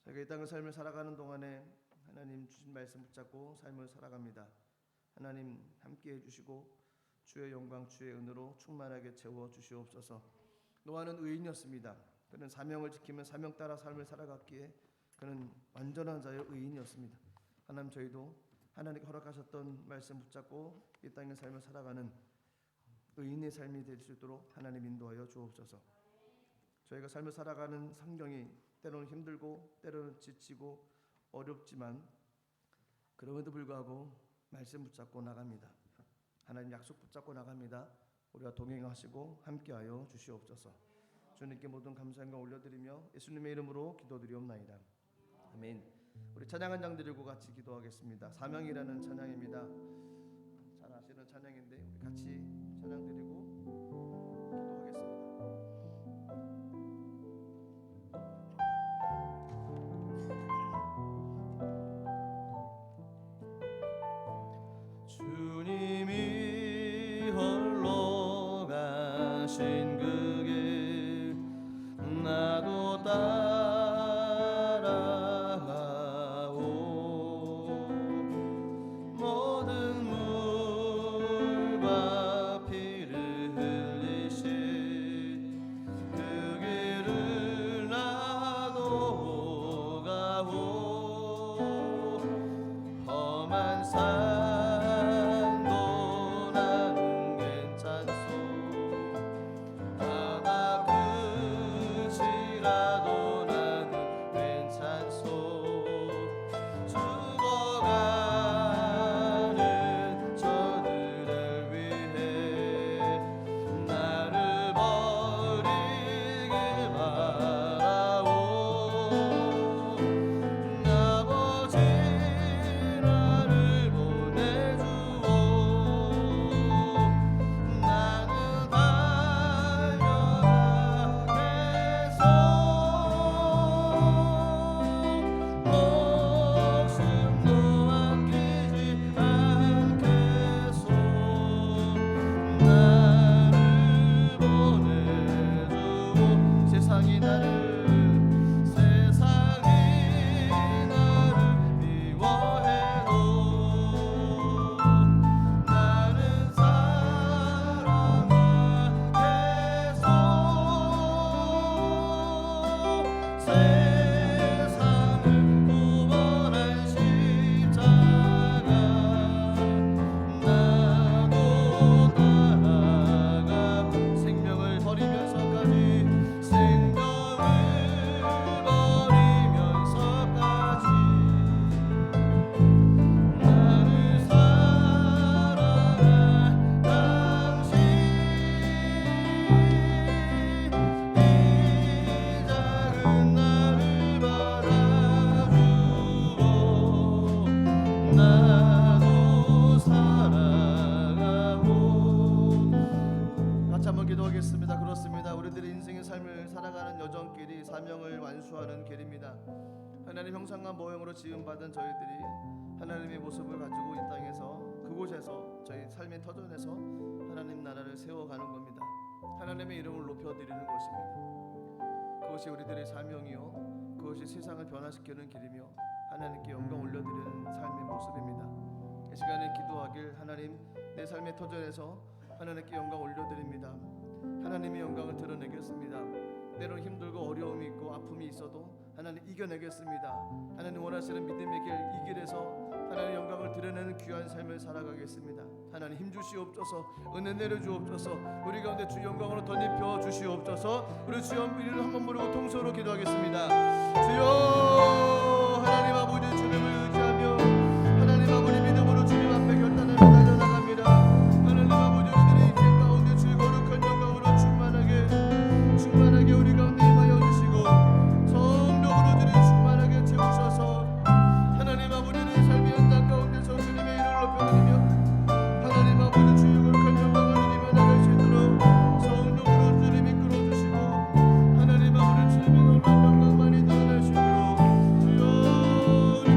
저희가 이 땅의 삶을 살아가는 동안에 하나님 주신 말씀 붙잡고 삶을 살아갑니다. 하나님 함께 해주시고 주의 영광, 주의 은혜로 충만하게 채워주시옵소서. 노아는 의인이었습니다. 그는 사명을 지키며 사명 따라 삶을 살아갔기에 그는 완전한 자의 의인이었습니다. 하나님, 저희도 하나님께 허락하셨던 말씀 붙잡고 이 땅의 삶을 살아가는 의인의 삶이 될 수 있도록 하나님 인도하여 주옵소서. 저희가 삶을 살아가는 환경이 때로는 힘들고 때로는 지치고 어렵지만 그럼에도 불구하고 말씀 붙잡고 나갑니다. 하나님 약속 붙잡고 나갑니다. 우리와 동행하시고 함께하여 주시옵소서. 주님께 모든 감사함과 올려드리며 예수님의 이름으로 기도드리옵나이다. 아멘. 우리 찬양 한 장 드리고 같이 기도하겠습니다. 사명이라는 찬양입니다. 잘 아시는 찬양인데 우리 같이 찬양 드리고 기도하겠습니다. 주님이 홀로 가신 그 길 나도 따라가오. 모든 물과 피를 흘리신 그 길을 나도 가오. 험한 산도 나는 괜찮소. 바다 끝이라도 나는 괜찮소. 죽어가는 저들을 위해 나를 버리길 바라오. 아버지 나를 보내주오. 나는 달려가겠소. 목숨도 안기지 않겠소. 나를 보내주오. 세상이 나를 미워해도 나는 사랑하겠소. 세상을 구원한 십자가 나도 따라가. 생명을 버리면서까지 나를 사랑한 당신, 이 작은 나를 받아주고 나도 사랑하고. 같이 한번 기도하겠습니다. 그렇습니다. 우리들의 인생의 삶을 살아가는 여정길이 사명을 완수하는 길입니다. 하나님 형상과 모형으로 지음받은 저희들이 하나님의 모습을 가지고 이 땅에서 그곳에서 저희 삶의 터전에서 하나님 나라를 세워가는 겁니다. 하나님의 이름을 높여드리는 것입니다. 그것이 우리들의 사명이요, 그것이 세상을 변화시키는 길이며 하나님께 영광 올려드리는 삶의 모습입니다. 이 시간에 기도하길, 하나님 내 삶의 터전에서 하나님께 영광 올려드립니다. 하나님의 영광을 드러내겠습니다. 때로는 힘들고 어려움이 있고 아픔이 있어도 하나님 이겨내겠습니다. 하나님 원하시는 믿음의 길, 이 길에서 하나님의 영광을 드러내는 귀한 삶을 살아가겠습니다. 하나님 힘 주시옵소서, 은혜 내려 주옵소서, 우리 가운데 주 영광으로 덧입혀 주시옵소서. 우리 주여 이름을 한번 부르고 통성으로 기도하겠습니다. 주여, 하나님 아버지 주님을 의지하며 하나님 아버지 믿음으로 주님 앞에 결단을 달려나갑니다. 하나님 아버지 우리들의 인생 가운데 주의 거룩한 영광으로 충만하게 우리 가운데 임하여 주시고 성령으로 주님 충만하게 채우셔서 하나님 아버지의 삶의 현장 가운데서 주님의 이름을 높여드리며 하나님 아버지 주의 거룩한 영광을 누리며 나갈 수 있도록 성령으로 주님 이끌어 주시고 하나님 아버지 주님의 놀라운 영광 많이 드러낼 수 있도록 주여 우리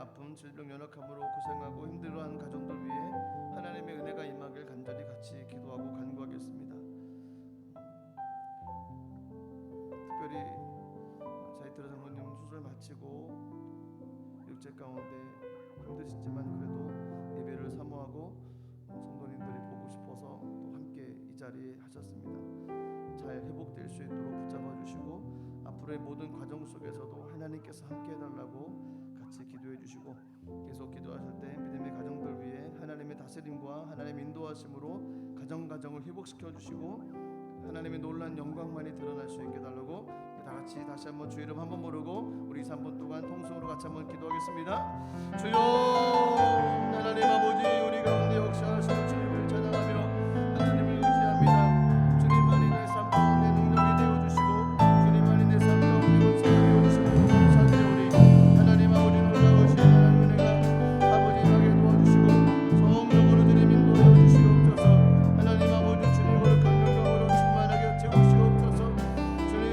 아픔, 질병, 연약함으로 고생하고 힘들어하는 가정들 위해 하나님의 은혜가 임하길 간절히 같이 기도하고 간구하겠습니다. 특별히 자이트라 장로님 수술 마치고 육체 가운데 힘드시지만 그래도 예배를 사모하고 성도님들이 보고 싶어서 또 함께 이 자리에 하셨습니다. 잘 회복될 수 있도록 붙잡아 주시고 앞으로의 모든 과정 속에서도 하나님께서 함께 해달라고 같이 기도해 주시고, 계속 기도하실 때 믿음의 가정들 위해 하나님의 다스림과 하나님의 인도하심으로 가정을 회복시켜 주시고 하나님의 놀라운 영광만이 드러날 수 있게 해달라고 다 같이 다시 한번 주 이름 한번 모르고 우리 3분 동안 통성으로 같이 한번 기도하겠습니다. 주여 하나님 아버지, 우리 가운데 역사하시는 주님을 찬양하며 하나님을 의지합니다. 주님만이 내 삶 가운데 능력이 되어주시고 주님만이 내 삶 가운데 원사가 되어주시고 감사드리오니 하나님 아버지 놀라우신 하나님 은혜가 아버지 임하게 도와주시고 성령으로 주님 인도하여 주시옵소서. 하나님 아버지 주님 거룩한 영광으로 충만하게 채우시옵소서. 주님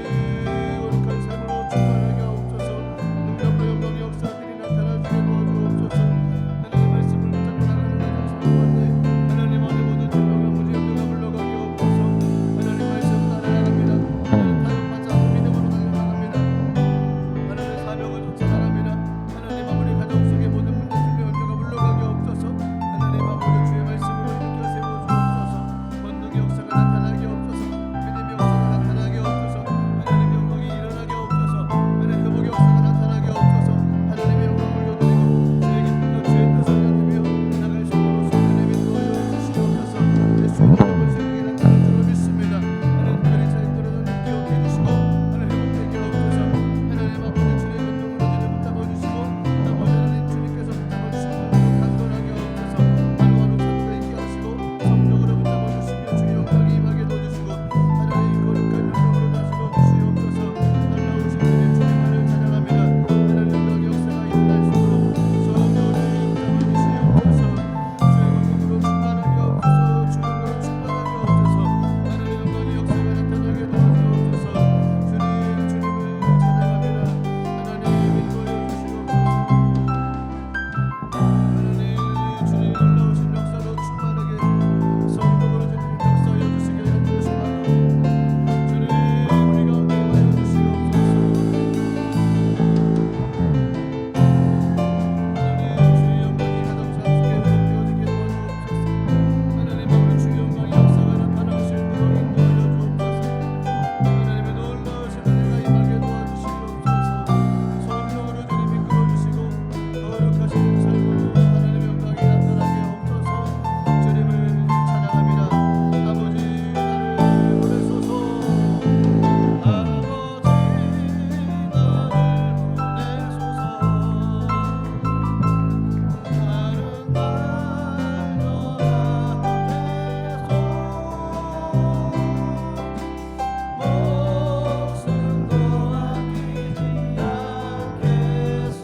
거룩한 삶으로 충만하게 하옵소서. 능력과 영광의 역사들이 나타나시게 도와주옵소서. 하나님 말씀을 붙잡고 나가는 가정 가운데 하나님 안에 모든 질병과 무지 염려가 물러가게 하옵소서. 하나님 말씀 따라나갑니다. 하나님 타협하지 않고 믿음으로 달려나갑니다. 하나님 사명을 쫓아나갑니다. 하나님 아버지 가정 속의 모든 문제 질병 염려가 물러가게 하옵소서. 하나님 아버지 주의 말씀으로 일으켜 세워주옵소서. 권능의 역사가 나타나게 하옵소서. 믿음의 역사가 나타나게 하옵소서. 하나님의 영광이 일어나게 하옵소서. 하나님의 회복의 역사가 나타나게 하옵소서. 하나님의 영광을 올려드리고 주의 기쁨과 주의 뜻을 가지며 나갈 수 있도록 하나님의 도와여 주시옵소서. 예수의 이름으로 세상에 나타난 줄로 믿습니다. 하나님 특별히 자녀들을 기억해 주시고 하나님 회복되게 하옵소서. 하나님 아버지 주의 권능으로 주님 붙잡아 주시고 나머지 하나님 주님께서 붙잡아 주시는 분으로 강건하게 하옵소서. 하루하루 찾고 있게 하시고 성령으로 붙잡아 주시며 주의 영광이 임하게 도와주시고 하나님 거룩한 영광으로 다스려 주시옵소서. 놀라우신 주님 주님만을 찬양합니다. 하나님 영광의 역사가 일어날 수 있도록 성령으로 붙잡아 주시옵소서. 주의 영광으로 충만하게 하옵소서. 주의 영광으로 충만하게 하옵소서. 하나님 영광의 역사가 나타나게 도와주옵소서. 주님을 찬양합니다. 하나님 인도해 주시옵소서. 하나님 주님 놀라우신 역사로 충만하게 성령으로 주님 역사하여 주시길 간절히 바라옵니다. 주님 우리 가운데 임하여 주시옵소서. 하나님 주의 영광이 가정 속에 회복되어지게 도와주옵소서. 하나님 아버지 주의 영광의 역사가 나타날 수 있도록 인도하여 주옵소서. 하나님의 놀라우신 은혜가 임하게 도와주시옵소서. 성령으로 주님 이끌어 주시고 거룩하신 삶으로 하나님의 영광이 나타나게 하옵소서. 주님을 찬양합니다. 아버지 나를 보내소서. 아버지 나를 보내소서. 나는 목숨도 아끼지 않겠소.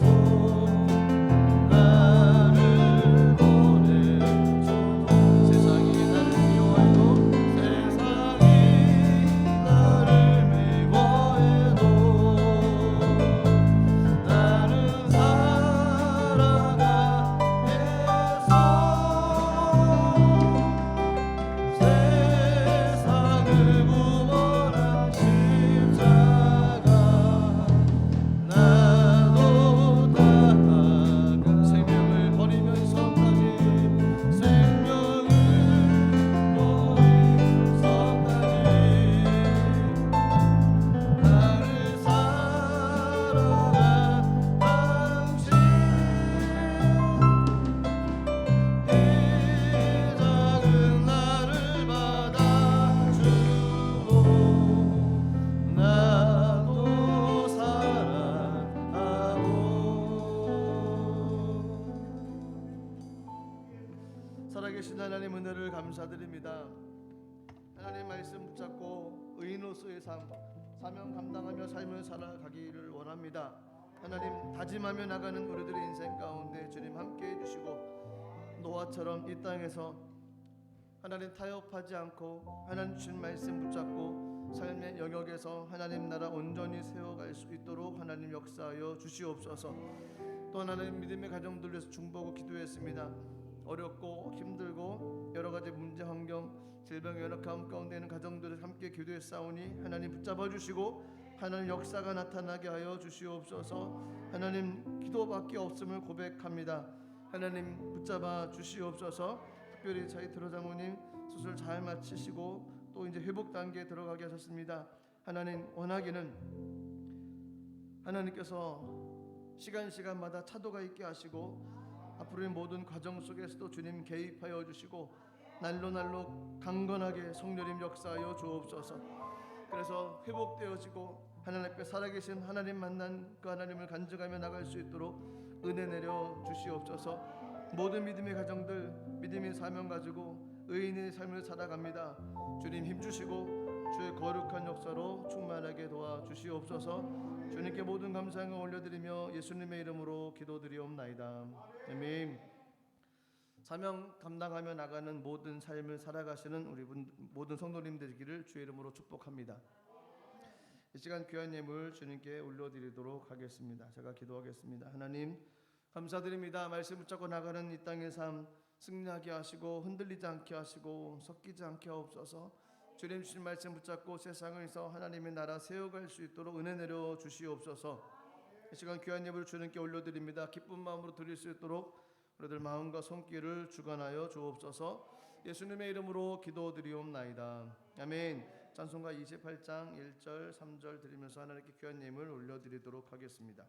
나를 보내소서. 세상이 나를 미워해도 나는 살아가 세상을 구원한 십자가 나도 따라가 생명을 버리면서까지 나를 사랑한 당신 이 작은 나를 받아주고 나도 사랑하고. 살아계신 하나님 은혜를 감사드립니다. 하나님 말씀 붙잡고 의인으로서의 삶, 사명 감당하며 삶을 살아가기를 원합니다. 하나님 다짐하며 나가는 우리들의 인생 가운데 주님 함께 해주시고 노아처럼 이 땅에서 하나님 타협하지 않고 하나님 주신 말씀 붙잡고 삶의 영역에서 하나님 나라 온전히 세워갈 수 있도록 하나님 역사하여 주시옵소서. 또 하나님 믿음의 가정들 위해서 중보하고 기도했습니다. 어렵고 힘들고 여러 가지 문제 환경 질병 연약함 가운데 있는 가정들을 함께 기도했사오니 하나님 붙잡아 주시고 하나님 역사가 나타나게 하여 주시옵소서. 하나님 기도밖에 없음을 고백합니다. 하나님 붙잡아 주시옵소서. 특별히 저희 들어장모님 수술 잘 마치시고 또 이제 회복 단계에 들어가게 하셨습니다. 하나님 원하기는 하나님께서 시간마다 차도가 있게 하시고 앞으로의 모든 과정 속에서도 주님 개입하여 주시고 날로 강건하게 성령님 역사하여 주옵소서. 그래서 회복되어지고 하나님 앞에 살아계신 하나님 만난 그 하나님을 간증하며 나갈 수 있도록 은혜 내려 주시옵소서. 모든 믿음의 가정들 믿음의 사명 가지고 의인의 삶을 살아갑니다. 주님 힘주시고 주의 거룩한 역사로 충만하게 도와주시옵소서. 주님께 모든 감사를 올려드리며 예수님의 이름으로 기도드리옵나이다. 아멘. 사명 감당하며 나가는 모든 삶을 살아가시는 우리 모든 성도님 되시기를 주의 이름으로 축복합니다. 이 시간 귀한 예물 주님께 올려드리도록 하겠습니다. 제가 기도하겠습니다. 하나님 감사드립니다. 말씀 붙잡고 나가는 이 땅의 삶 승리하게 하시고 흔들리지 않게 하시고 섞이지 않게 하옵소서. 주님 주신 말씀 붙잡고 세상에서 하나님의 나라 세워갈 수 있도록 은혜 내려 주시옵소서. 이 시간 귀한 예물을 주님께 올려드립니다. 기쁜 마음으로 드릴 수 있도록 우리들 마음과 손길을 주관하여 주옵소서. 예수님의 이름으로 기도드리옵나이다. 아멘. 찬송가 28장 1절 3절 드리면서 하나님께 귀한 예물 올려드리도록 하겠습니다.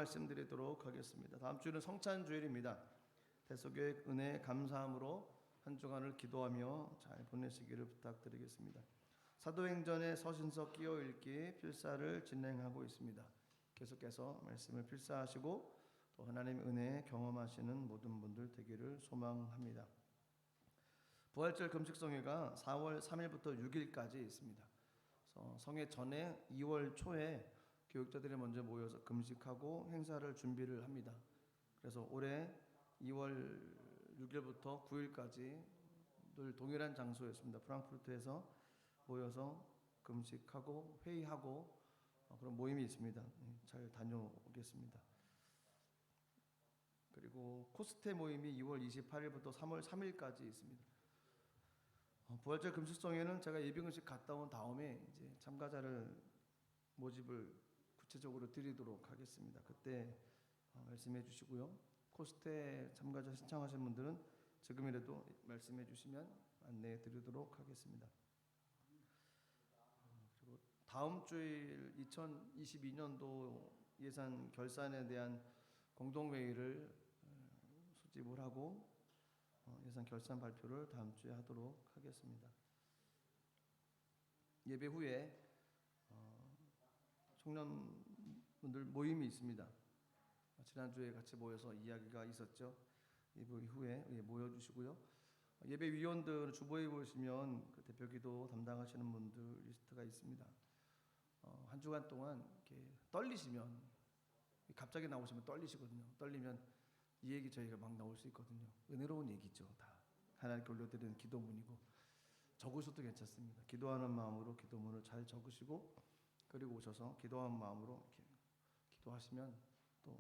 말씀드리도록 하겠습니다. 다음 주는 성찬 주일입니다. 대소교회 은혜 감사함으로 한 주간을 기도하며 잘 보내시기를 부탁드리겠습니다. 사도행전의 서신서 끼어 읽기 필사를 진행하고 있습니다. 계속해서 말씀을 필사하시고 또 하나님의 은혜 경험하시는 모든 분들 되기를 소망합니다. 부활절 금식성회가 4월 3일부터 6일까지 있습니다. 성회 전에 2월 초에 교육자들이 먼저 모여서 금식하고 행사를 준비를 합니다. 그래서 올해 2월 6일부터 9일까지 늘 동일한 장소였습니다. 프랑크푸르트에서 모여서 금식하고 회의하고 그런 모임이 있습니다. 잘 다녀오겠습니다. 그리고 코스테 모임이 2월 28일부터 3월 3일까지 있습니다. 부활절 금식성회는 제가 예비금식 갔다 온 다음에 이제 참가자를 모집을 구체적으로 드리도록 하겠습니다. 그때 말씀해 주시고요. 코스테 참가자 신청하신 분들은 지금이라도 말씀해 주시면 안내해 드리도록 하겠습니다. 그리고 다음 주일 2022년도 예산 결산에 대한 공동회의를 소집을 하고 예산 결산 발표를 다음 주에 하도록 하겠습니다. 예배 후에 청년분들 모임이 있습니다. 지난주에 같이 모여서 이야기가 있었죠. 예배 후에 모여주시고요. 예배위원들 주보에 보시면 그 대표기도 담당하시는 분들 리스트가 있습니다. 한 주간 동안 이렇게 떨리시면 갑자기 나오시면 떨리시거든요. 떨리면 이 얘기 저희가 막 나올 수 있거든요. 은혜로운 얘기죠. 다 하나님께 올려드리는 기도문이고 적으셔도 괜찮습니다. 기도하는 마음으로 기도문을 잘 적으시고 그리고 오셔서 기도하는 마음으로 이렇게 기도하시면 또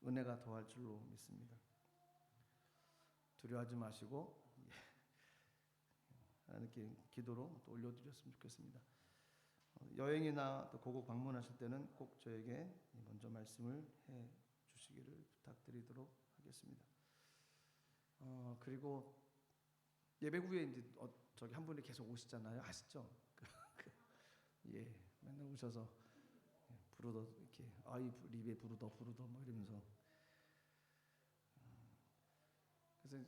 은혜가 더할 줄로 믿습니다. 두려워하지 마시고 하나님께 기도로 또 올려드렸으면 좋겠습니다. 여행이나 또 고국 방문하실 때는 꼭 저에게 먼저 말씀을 해 주시기를 부탁드리도록 하겠습니다. 그리고 예배 후에 이제 저기 한 분이 계속 오시잖아요. 아시죠? 예, 맨날 오셔서 부르더 이렇게 아이 리베 부르더 뭐 이러면서 그래서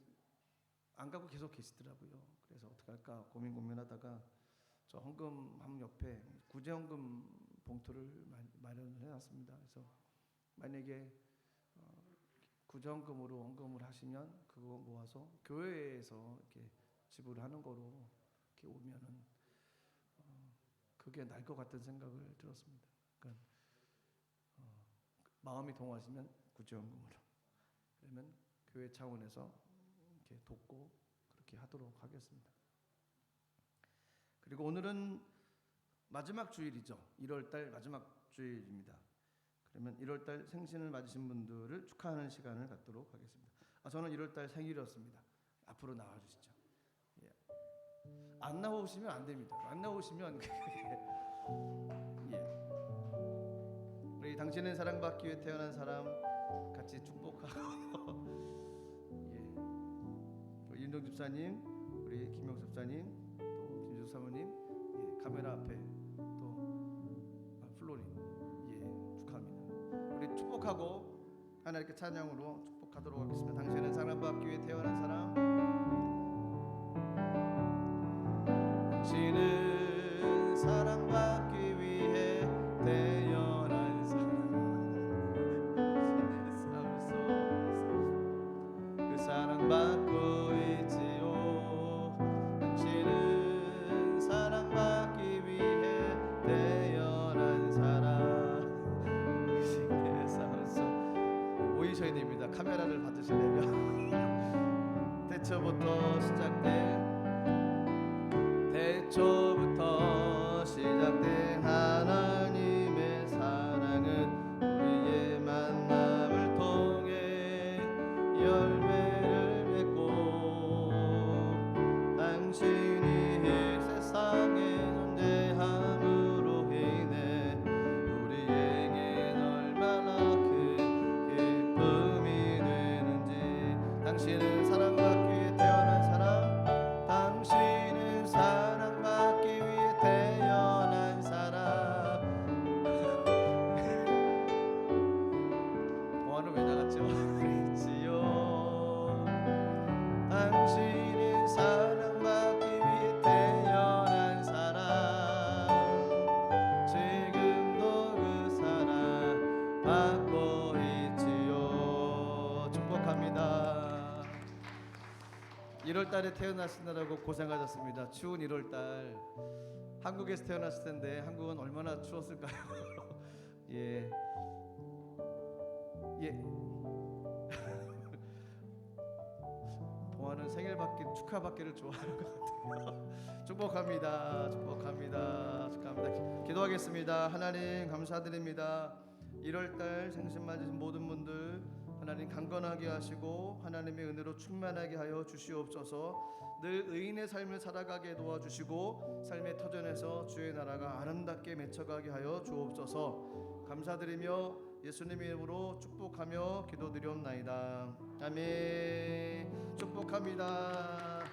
안 가고 계속 계시더라고요. 그래서 어떻게 할까 고민하다가 저 헌금함 옆에 구제헌금 봉투를 마련을 해놨습니다. 그래서 만약에 구제헌금으로 헌금을 하시면 그거 모아서 교회에서 이렇게 지불하는 거로 이렇게 오면은 그게 나을 것 같은 생각을 들었습니다. 그러니까 마음이 동하시면 구제헌금으로 그러면 교회 차원에서 이렇게 돕고 그렇게 하도록 하겠습니다. 그리고 오늘은 마지막 주일이죠. 1월달 마지막 주일입니다. 그러면 1월달 생신을 맞으신 분들을 축하하는 시간을 갖도록 하겠습니다. 저는 1월달 생일이었습니다. 앞으로 나와주시죠. 예. 안 나오시면 안 됩니다. 안 나오시면 예. 우리 당신은 사랑받기 위해 태어난 사람 같이 축복하고 예. 윤정 집사님, 우리 김영 집사님, 또 김주 사모님, 예. 카메라 앞에 또 플로린, 예. 축하합니다. 우리 축복하고 하나님께 찬양으로 축복하도록 하겠습니다. 당신은 사랑받기 위해 태어난 사람. 당신은 사랑받기 위해 태어난 사람. 삶 속에서 그 사랑받고 있지요. 당신은 사랑받기 위해 태어난 사람. 당신의 삶 속 모이셔야 됩니다. 카메라를 받으시려면 태초부터 시작된 하나님의 사랑은 우리의 만남을 통해 열매를 맺고 당신이 이 세상에 존재함으로 인해 우리에겐 얼마나 큰 기쁨이 되는지. 당신은 사랑받기 위해 태어난 사람. 당신은 사랑받기 위해 태어난 사람. 동화를 왜 나갔죠? 있지요. 당신은 사랑받기 위해 태어난 사람. 지금도 그 사랑 받고 있지요. 축복합니다. 1월달에 태어나시느라고 고생하셨습니다. 추운 1월달 한국에서 태어났을 텐데 한국은 얼마나 추웠을까요? 예, 예. 동화는 생일받기 축하받기를 좋아하는 것 같아요. 축복합니다. 기도하겠습니다. 하나님 감사드립니다. 1월달 생신 맞으신 모든 분들 하나님 강건하게 하시고 하나님의 은혜로 충만하게 하여 주시옵소서. 늘 의인의 삶을 살아가게 도와주시고 삶의 터전에서 주의 나라가 아름답게 맺혀가게 하여 주옵소서. 감사드리며 예수님의 이름으로 축복하며 기도드리옵나이다. 아멘. 축복합니다.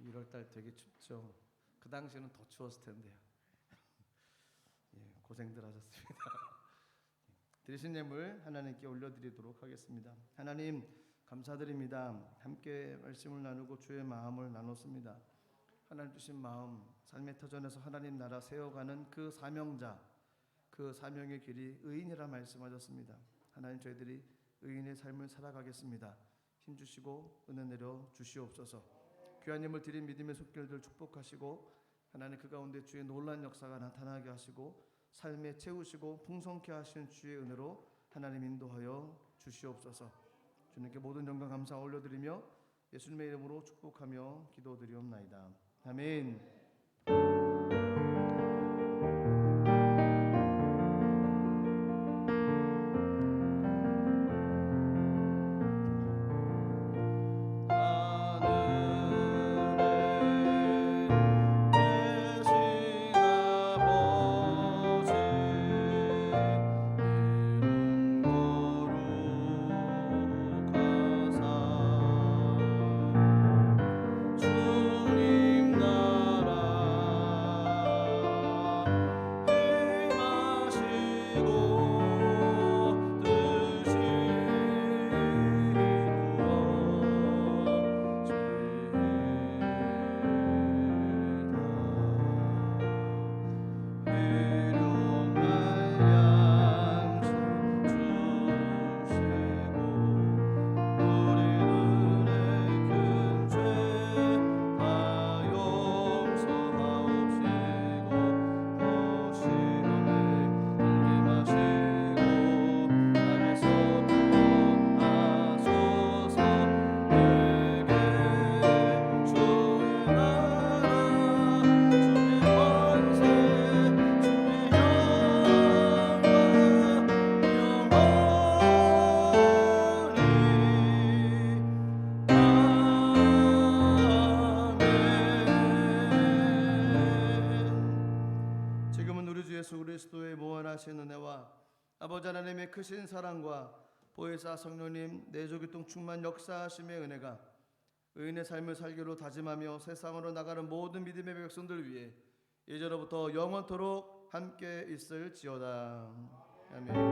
1월달 되게 춥죠. 그 당시에는 더 추웠을 텐데요. 예, 고생들 하셨습니다. 드리신 예물 하나님께 올려드리도록 하겠습니다. 하나님 감사드립니다. 함께 말씀을 나누고 주의 마음을 나눴습니다. 하나님 주신 마음, 삶의 터전에서 하나님 나라 세워가는 그 사명자, 그 사명의 길이 의인이라 말씀하셨습니다. 하나님 저희들이 의인의 삶을 살아가겠습니다. 힘주시고 은혜 내려 주시옵소서. 귀한 예물 드린 믿음의 손길들 축복하시고 하나님 그 가운데 주의 놀라운 역사가 나타나게 하시고 삶에 채우시고 풍성케 하시는 주의 은혜로 하나님 인도하여 주시옵소서. 주님께 모든 영광 감사 올려드리며 예수님의 이름으로 축복하며 기도드리옵나이다. 아멘. 예수 그리스도의 무한하신 은혜와 아버지 하나님의 크신 사랑과 보혜사 성령님 내조교통 충만 역사하심의 은혜가 의인의 삶을 살기로 다짐하며 세상으로 나가는 모든 믿음의 백성들 위해 이제로부터 영원토록 함께 있을지어다. 아멘.